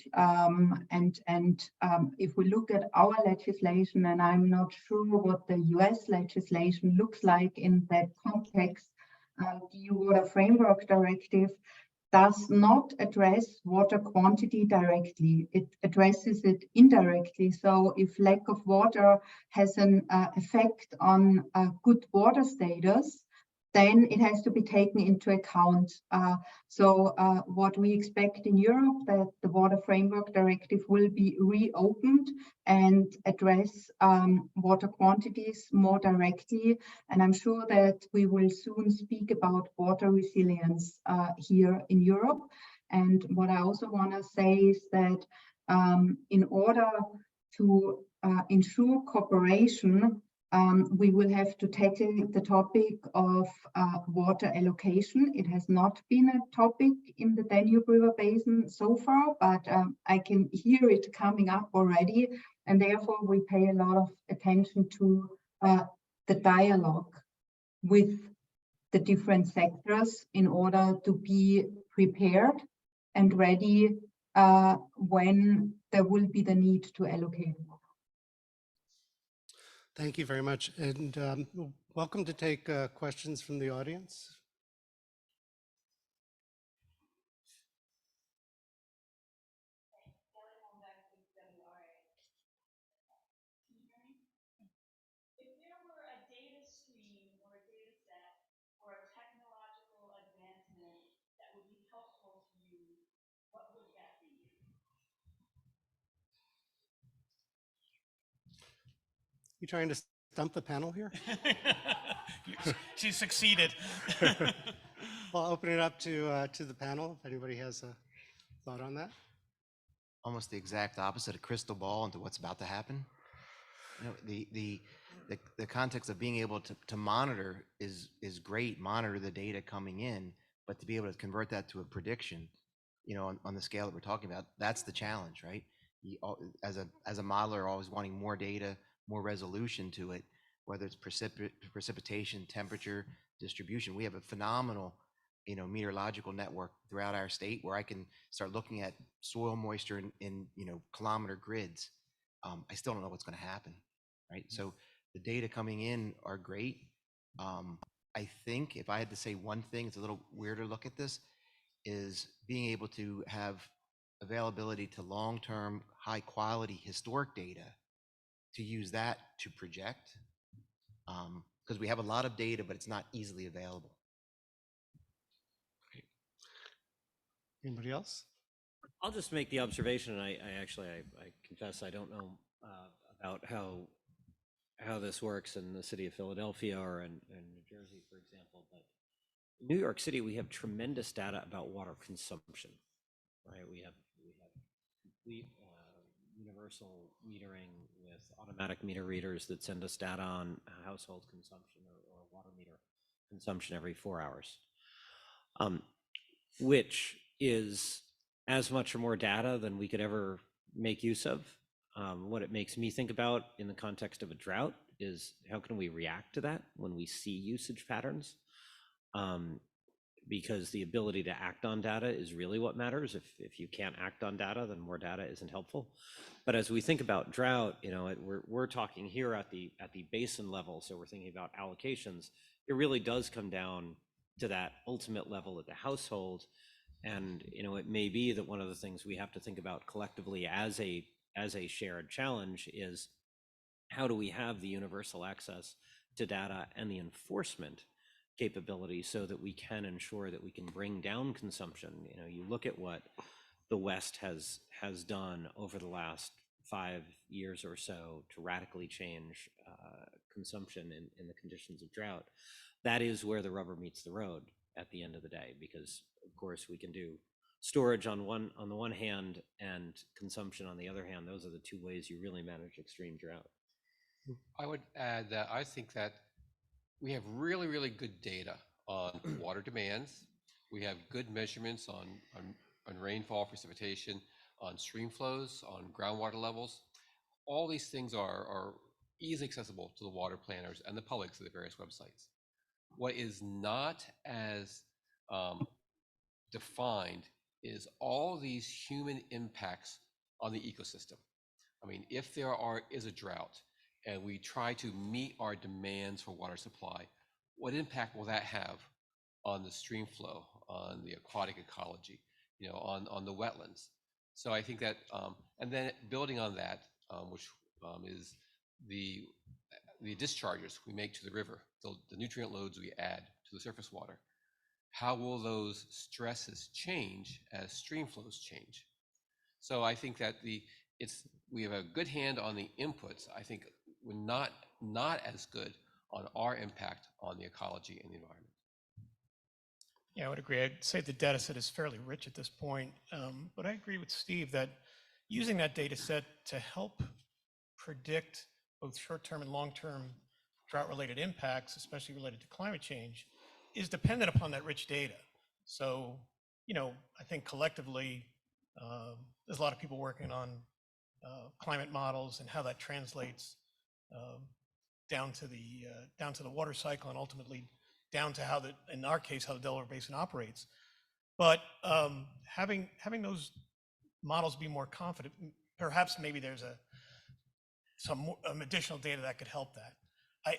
If we look at our legislation, and I'm not sure what the US legislation looks like in that context, the EU Water Framework Directive does not address water quantity directly. It addresses it indirectly. So if lack of water has an effect on good water status, then it has to be taken into account. So what we expect in Europe, that the Water Framework Directive will be reopened and address water quantities more directly. And I'm sure that we will soon speak about water resilience here in Europe. And what I also want to say is that in order to ensure cooperation, we will have to tackle the topic of water allocation. It has not been a topic in the Danube River Basin so far, but I can hear it coming up already. And therefore, we pay a lot of attention to the dialogue with the different sectors in order to be prepared and ready when there will be the need to allocate water. Thank you very much. And welcome to take questions from the audience. If there were a data stream or a data set or a technological advancement that would be helpful to you, what would that be? You trying to stump the panel here? She succeeded. Well, I'll open it up to the panel if anybody has a thought on that. Almost the exact opposite, a crystal ball into what's about to happen. You know, the context of being able to monitor is great, monitor the data coming in, but to be able to convert that to a prediction, you know, on the scale that we're talking about, that's the challenge, right? As a modeler, always wanting more data, more resolution to it, whether it's precipitation, temperature, distribution. We have a phenomenal, you know, meteorological network throughout our state where I can start looking at soil moisture in you know, kilometer grids. I still don't know what's going to happen, right? So the data coming in are great. I think if I had to say one thing, it's a little weird to look at this, is being able to have availability to long-term, high-quality historic data to use that to project, because we have a lot of data, but it's not easily available. Great. Anybody else? I'll just make the observation, and I confess I don't know about how this works in the city of Philadelphia or in New Jersey, for example, but in New York City, we have tremendous data about water consumption, right? We have complete universal metering with automatic meter readers that send us data on household consumption or water meter consumption every 4 hours, which is as much or more data than we could ever make use of. What it makes me think about in the context of a drought is how can we react to that when we see usage patterns? Because the ability to act on data is really what matters. If you can't act on data, then more data isn't helpful. But as we think about drought, you know, we're talking here at the basin level, so we're thinking about allocations. It really does come down to that ultimate level at the household. And you know, it may be that one of the things we have to think about collectively as a shared challenge is how do we have the universal access to data and the enforcement capability so that we can ensure that we can bring down consumption. You know, you look at what the West has done over the last 5 years or so to radically change consumption in the conditions of drought. That is where the rubber meets the road at the end of the day, because of course we can do storage on the one hand and consumption on the other hand. Those are the two ways you really manage extreme drought. I would add that I think that we have really, really good data on water demands. We have good measurements on rainfall, precipitation, on stream flows, on groundwater levels. All these things are easily accessible to the water planners and the public through the various websites. What is not as defined is all these human impacts on the ecosystem. I mean, if there is a drought and we try to meet our demands for water supply, what impact will that have on the stream flow, on the aquatic ecology, you know, on the wetlands? So I think that, and then building on that, which is the discharges we make to the river, the nutrient loads we add to the surface water. How will those stresses change as stream flows change? So I think that we have a good hand on the inputs. I think we're not as good on our impact on the ecology and the environment. Yeah, I would agree. I'd say the data set is fairly rich at this point, but I agree with Steve that using that data set to help predict both short-term and long-term drought-related impacts, especially related to climate change, is dependent upon that rich data. So, you know, I think collectively, there's a lot of people working on climate models and how that translates down to the water cycle and ultimately down to how in our case, how the Delaware Basin operates. But having those models be more confident, perhaps maybe there's some additional data that could help that. I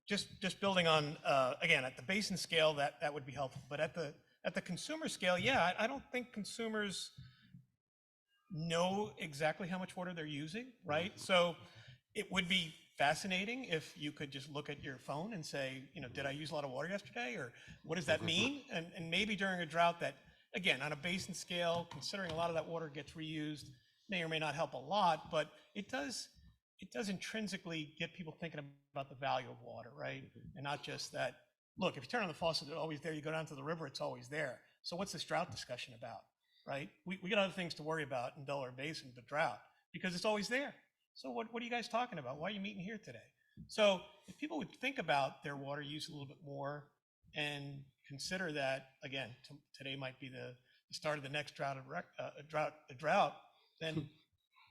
just building on again at the basin scale, that would be helpful. But at the consumer scale, yeah, I don't think consumers know exactly how much water they're using, right? So it would be fascinating if you could just look at your phone and say, you know, did I use a lot of water yesterday, or what does that mean? And maybe during a drought that, again, on a basin scale, considering a lot of that water gets reused, may or may not help a lot, but it does intrinsically get people thinking about the value of water, right? And not just that, look, if you turn on the faucet, it's always there. You go down to the river, it's always there. So what's this drought discussion about, right? We got other things to worry about in Delaware Basin, but drought, because it's always there. So what are you guys talking about? Why are you meeting here today? So if people would think about their water use a little bit more and consider that, again, today might be the start of the next drought, then,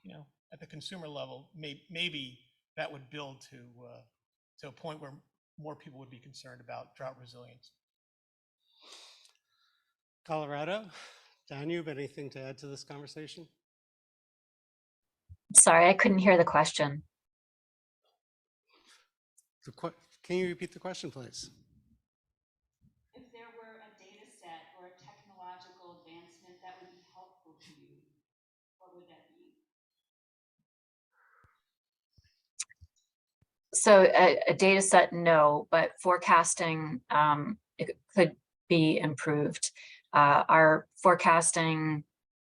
you know, at the consumer level, maybe that would build to a point where more people would be concerned about drought resilience. Colorado, Danube, anything to add to this conversation? Sorry, I couldn't hear the question. Can you repeat the question, please? If there were a data set or a technological advancement that would be helpful to you, what would that be? So a data set, no, but forecasting, it could be improved. Our forecasting,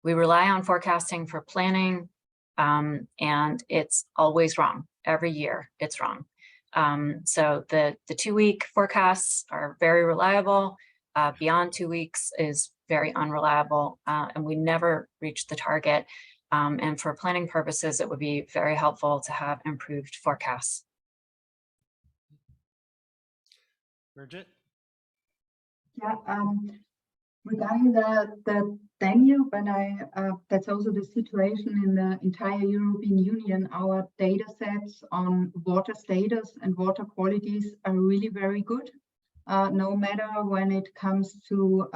we rely on forecasting for planning, and it's always wrong. Every year it's wrong. So the 2-week forecasts are very reliable. Beyond 2 weeks is very unreliable, and we never reach the target. And for planning purposes, it would be very helpful to have improved forecasts. Bridget? Yeah, regarding the Danube, and that's also the situation in the entire European Union. Our data sets on water status and water qualities are really very good, no matter when it comes to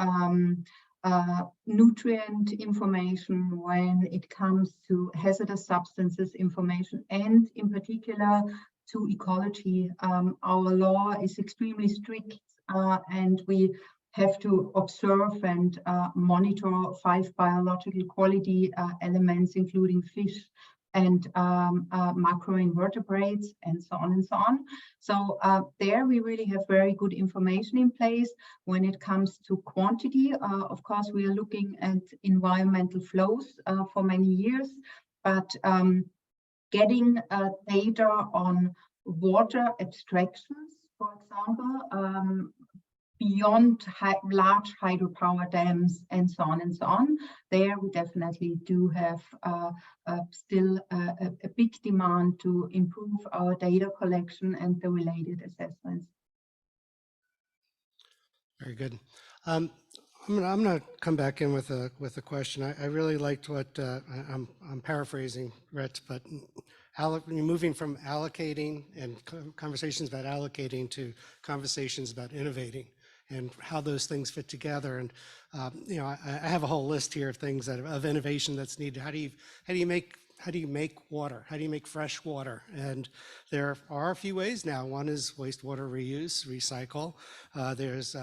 nutrient information, when it comes to hazardous substances information, and in particular to ecology. Our law is extremely strict, and we have to observe and monitor 5 biological quality elements, including fish and macroinvertebrates, and so on and so on. So there we really have very good information in place. When it comes to quantity, of course, we are looking at environmental flows for many years, but getting data on water abstractions, for example, beyond large hydropower dams and so on, there we definitely do have still a big demand to improve our data collection and the related assessments. Very good. I'm gonna come back in with a question. I really liked what I'm paraphrasing Rhett, but moving from allocating and conversations about allocating to conversations about innovating and how those things fit together. And you know, I have a whole list here of things of innovation that's needed. How do you make water? How do you make fresh water? And there are a few ways now. One is wastewater reuse, recycle. There's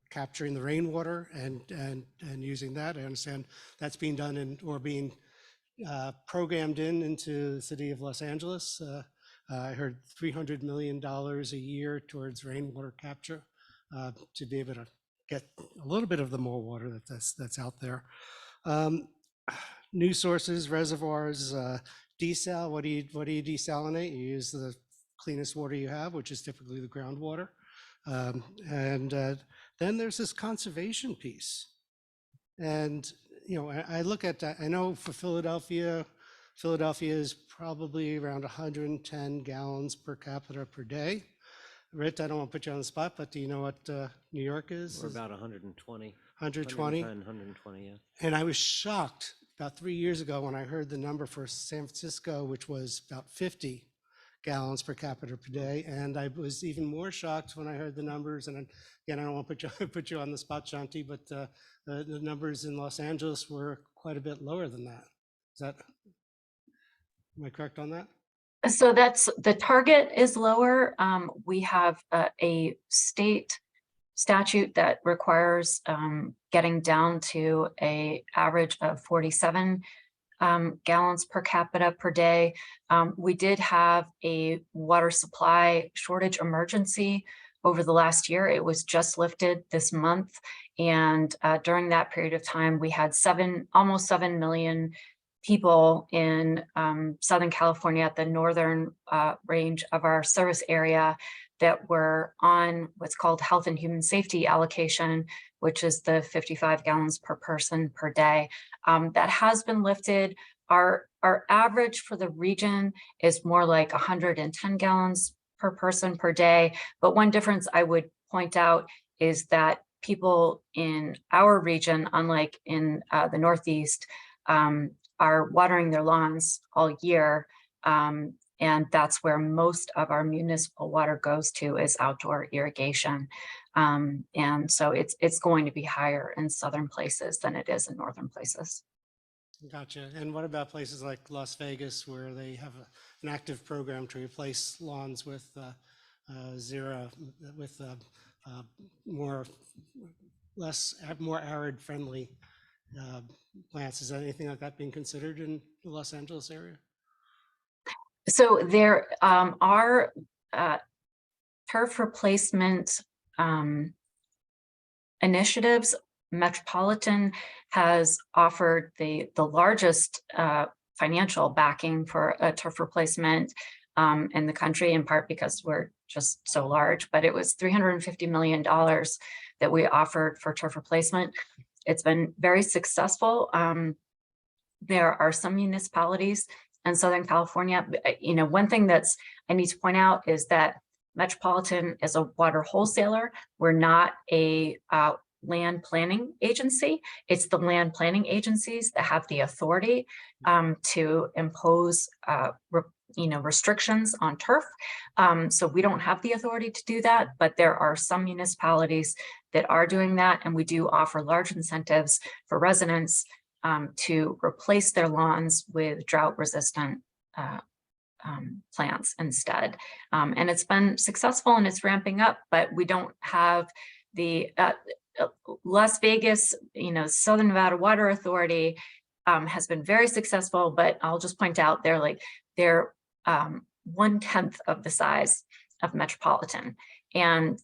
capturing the rainwater and using that. I understand that's being done or being programmed into the city of Los Angeles. I heard $300 million a year towards rainwater capture to be able to get a little bit of the more water that's out there. New sources, reservoirs, desal. What do you desalinate? You use the cleanest water you have, which is typically the groundwater. Then there's this conservation piece. And you know, I look at that. I know for Philadelphia is probably around 110 gallons per capita per day. Rhett, I don't want to put you on the spot, but do you know what New York is? We're about 120. 120? 120, yeah. And I was shocked about 3 years ago when I heard the number for San Francisco, which was about 50 gallons per capita per day. And I was even more shocked when I heard the numbers. And again, I don't want to put you on the spot, Shanti, but the numbers in Los Angeles were quite a bit lower than that. Am I correct on that? So that's the target is lower. We have a state statute that requires getting down to an average of 47 gallons per capita per day. We did have a water supply shortage emergency over the last year. It was just lifted this month. And during that period of time, we had almost 7 million people in Southern California at the northern range of our service area that were on what's called health and human safety allocation, which is the 55 gallons per person per day. That has been lifted. Our average for the region is more like 110 gallons per person per day. But one difference I would point out is that people in our region, unlike in the Northeast, are watering their lawns all year. And that's where most of our municipal water goes to, is outdoor irrigation. And so it's going to be higher in southern places than it is in northern places. Gotcha. And what about places like Las Vegas, where they have an active program to replace lawns with more arid friendly plants? Is that anything like that being considered in the Los Angeles area? So there are turf replacement initiatives. Metropolitan has offered the largest financial backing for a turf replacement in the country, in part because we're just so large, but it was $350 million that we offered for turf replacement. It's been very successful. there are some municipalities in Southern California. One thing I need to point out is that Metropolitan is a water wholesaler. We're not a land planning agency. It's the land planning agencies that have the authority to impose restrictions on turf. So we don't have the authority to do that, but there are some municipalities that are doing that, and we do offer large incentives for residents to replace their lawns with drought-resistant plants instead. And it's been successful and it's ramping up, but we don't have the Las Vegas, Southern Nevada Water Authority has been very successful, but I'll just point out they're 1/10 of the size of Metropolitan. And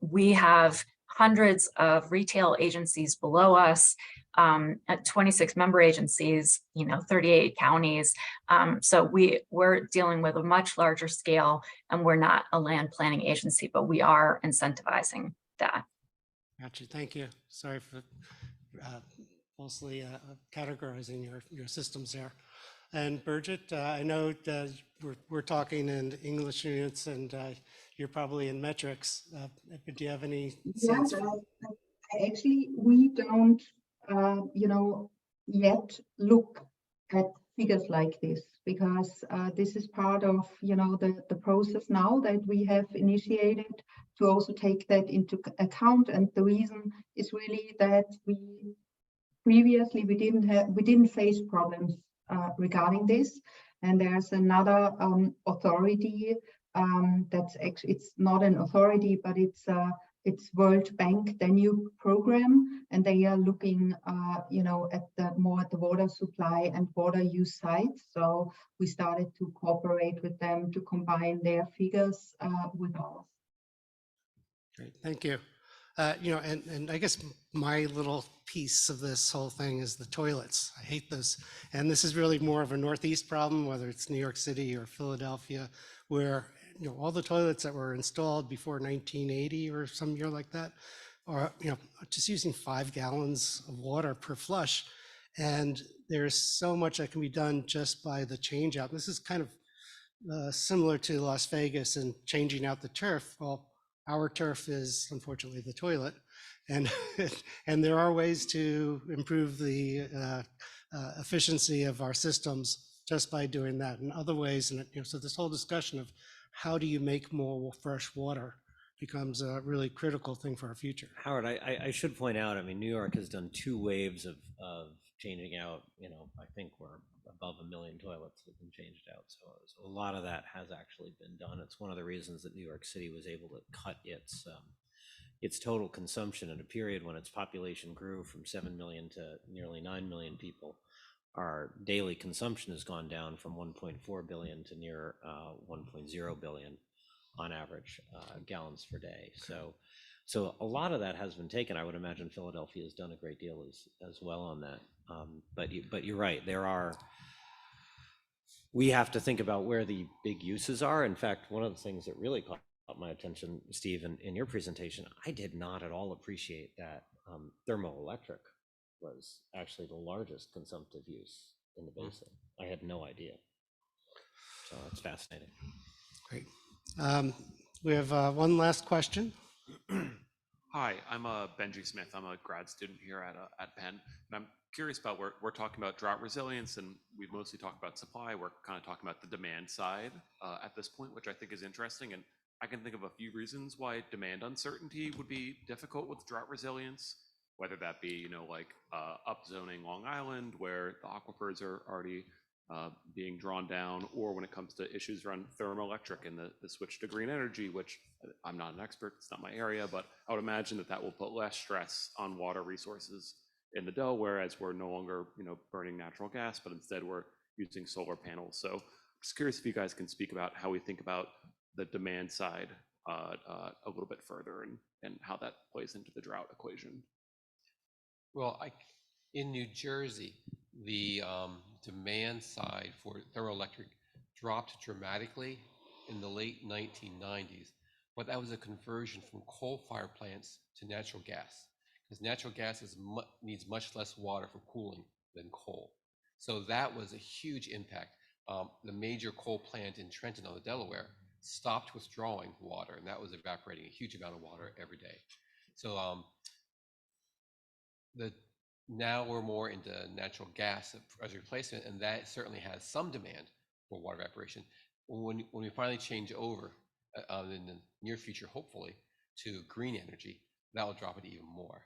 we have hundreds of retail agencies below us, at 26 member agencies, 38 counties. So we're dealing with a much larger scale, and we're not a land planning agency, but we are incentivizing that. Gotcha. Thank you. Sorry for falsely categorizing your systems there. And Birgit, I know we're talking in English units, and you're probably in metrics. But do you have any sense? Actually, we don't, yet look at figures like this, because this is part of, the process now that we have initiated to also take that into account. And the reason is really that previously we didn't face problems regarding this. And there's another authority that's actually, it's not an authority, but it's World Bank Danube program, and they are looking at the water supply and water use sites. So we started to cooperate with them to combine their figures with ours. Great, thank you. And I guess my little piece of this whole thing is the toilets. I hate those. And this is really more of a Northeast problem, whether it's New York City or Philadelphia, where all the toilets that were installed before 1980 or some year like that are, just using 5 gallons of water per flush. And there's so much that can be done just by the change out. This is kind of similar to Las Vegas and changing out the turf. Well, our turf is unfortunately the toilet, and and there are ways to improve the efficiency of our systems just by doing that, and other ways. And so this whole discussion of how do you make more fresh water becomes a really critical thing for our future. Howard, I should point out, New York has done 2 waves of changing out, I think we're above 1 million toilets that have been changed out. So a lot of that has actually been done. It's one of the reasons that New York City was able to cut its total consumption in a period when its population grew from 7 million to nearly 9 million people. Our daily consumption has gone down from 1.4 billion to near 1.0 billion on average gallons per day. So a lot of that has been taken. I would imagine Philadelphia has done a great deal as well on that. But you're right. We have to think about where the big uses are. In fact, one of the things that really caught my attention, Steve, in your presentation, I did not at all appreciate that thermoelectric was actually the largest consumptive use in the basin. I had no idea. So it's fascinating. Great. We have one last question. Hi, I'm Benji Smith. I'm a grad student here at Penn, and I'm curious about we're talking about drought resilience, and we've mostly talked about supply. We're kind of talking about the demand side at this point, which I think is interesting. And I can think of a few reasons why demand uncertainty would be difficult with drought resilience, whether that be upzoning Long Island, where the aquifers are already being drawn down, or when it comes to issues around thermoelectric and the switch to green energy, which I'm not an expert, it's not my area, but I would imagine that will put less stress on water resources in the Delaware, as we're no longer burning natural gas, but instead we're using solar panels. So just curious if you guys can speak about how we think about the demand side a little bit further, and how that plays into the drought equation. Well, in New Jersey, the demand side for thermoelectric dropped dramatically in the late 1990s, but that was a conversion from coal-fired plants to natural gas, because natural gas needs much less water for cooling than coal. So that was a huge impact. The major coal plant in Trenton on the Delaware stopped withdrawing water, and that was evaporating a huge amount of water every day. So now we're more into natural gas as a replacement, and that certainly has some demand for water evaporation. When we finally change over in the near future, hopefully, to green energy, that will drop it even more.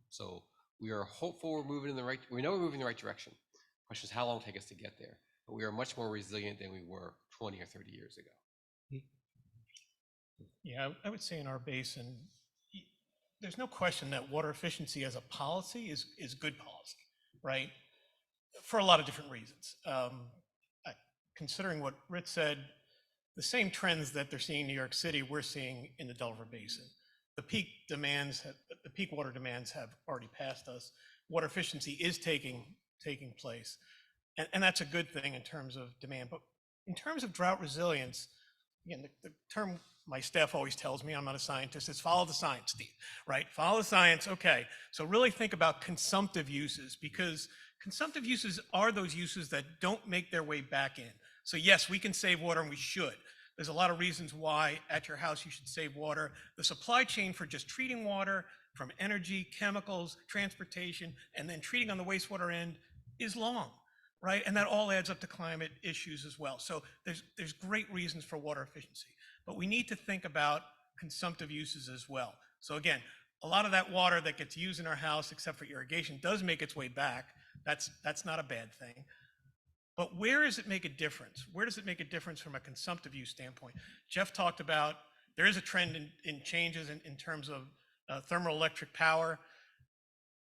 So we are hopeful we're moving in the right. We know we're moving in the right direction. The question is how long it will take us to get there. But we are much more resilient than we were 20 or 30 years ago. Yeah, I would say in our basin, there's no question that water efficiency as a policy is good policy, right? For a lot of different reasons. Considering what Rich said, the same trends that they're seeing in New York City, we're seeing in the Delaware Basin. The peak water demands have already passed us. Water efficiency is taking place. And that's a good thing in terms of demand. But in terms of drought resilience, again, the term my staff always tells me, I'm not a scientist, is follow the science, Steve, right? Follow the science, okay. So really think about consumptive uses, because consumptive uses are those uses that don't make their way back in. So yes, we can save water and we should. There's a lot of reasons why at your house you should save water. The supply chain for just treating water, from energy, chemicals, transportation, and then treating on the wastewater end is long, right? And that all adds up to climate issues as well. So there's great reasons for water efficiency, but we need to think about consumptive uses as well. So again, a lot of that water that gets used in our house, except for irrigation, does make its way back. That's not a bad thing. But where does it make a difference? Where does it make a difference from a consumptive use standpoint? Jeff talked about there is a trend in changes in terms of thermoelectric power.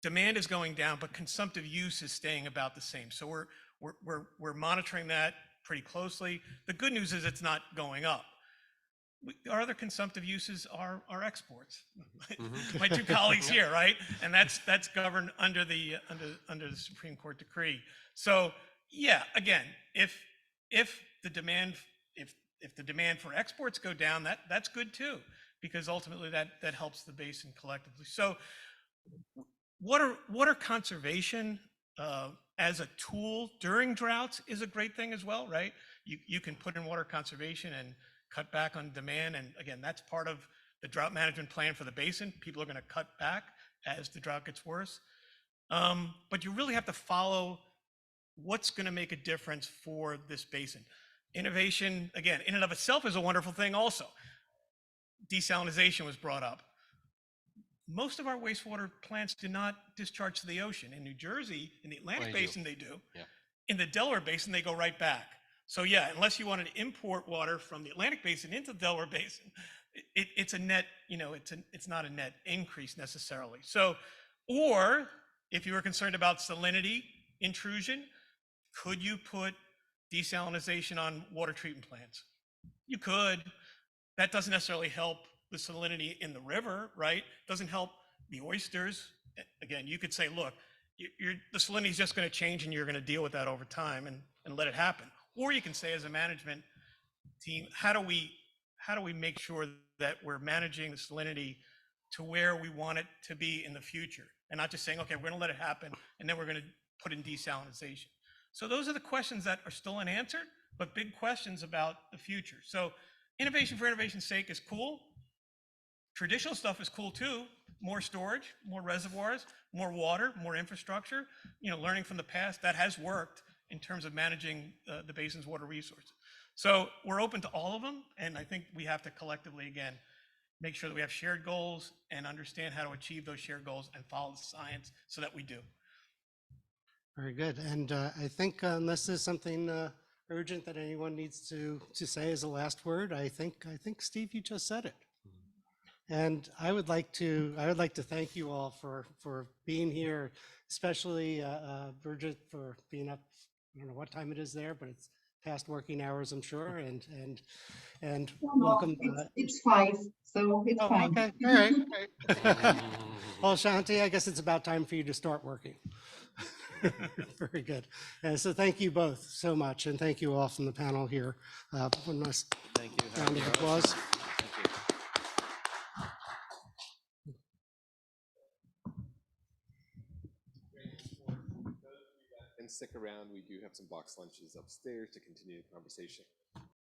Demand is going down, but consumptive use is staying about the same. So we're monitoring that pretty closely. The good news is it's not going up. Our other consumptive uses are exports. Mm-hmm. My two colleagues here, right? And that's governed under the Supreme Court decree. So yeah, again, if the demand for exports go down, that's good too, because ultimately that helps the basin collectively. So water conservation as a tool during droughts is a great thing as well, right? You can put in water conservation and cut back on demand. And again, that's part of the drought management plan for the basin. People are going to cut back as the drought gets worse. But you really have to follow what's going to make a difference for this basin. Innovation, again, in and of itself is a wonderful thing also. Desalinization was brought up. Most of our wastewater plants do not discharge to the ocean. In New Jersey, in the Atlantic Basin, they do. Yeah. In the Delaware Basin, they go right back. So yeah, unless you wanted to import water from the Atlantic Basin into the Delaware Basin, it's a net, it's not a net increase necessarily. So, or if you were concerned about salinity intrusion, could you put desalinization on water treatment plants? You could. That doesn't necessarily help the salinity in the river, right? Doesn't help the oysters. Again, you could say, look, the salinity is just going to change and you're going to deal with that over time and let it happen. Or you can say, as a management team, how do we make sure that we're managing the salinity to where we want it to be in the future, and not just saying, okay, we're going to let it happen and then we're going to put in desalinization. So those are the questions that are still unanswered, but big questions about the future. So innovation for innovation's sake is cool. Traditional stuff is cool too. More storage, more reservoirs, more water, more infrastructure, learning from the past, that has worked in terms of managing the basin's water resources. So we're open to all of them. And I think we have to collectively, again, make sure that we have shared goals and understand how to achieve those shared goals and follow the science so that we do. Very good. And I think unless there's something urgent that anyone needs to say as a last word, I think Steve, you just said it. And I would like to thank you all for being here, especially Bridget for being up. I don't know what time it is there, but it's past working hours, I'm sure. And welcome. It's 5, so it's fine. Okay, all right. Well, Shanti, I guess it's about time for you to start working. Very good. And so thank you both so much, and thank you all from the panel here. One nice Thank you. round of applause. In and stick around. We do have some box lunches upstairs to continue the conversation.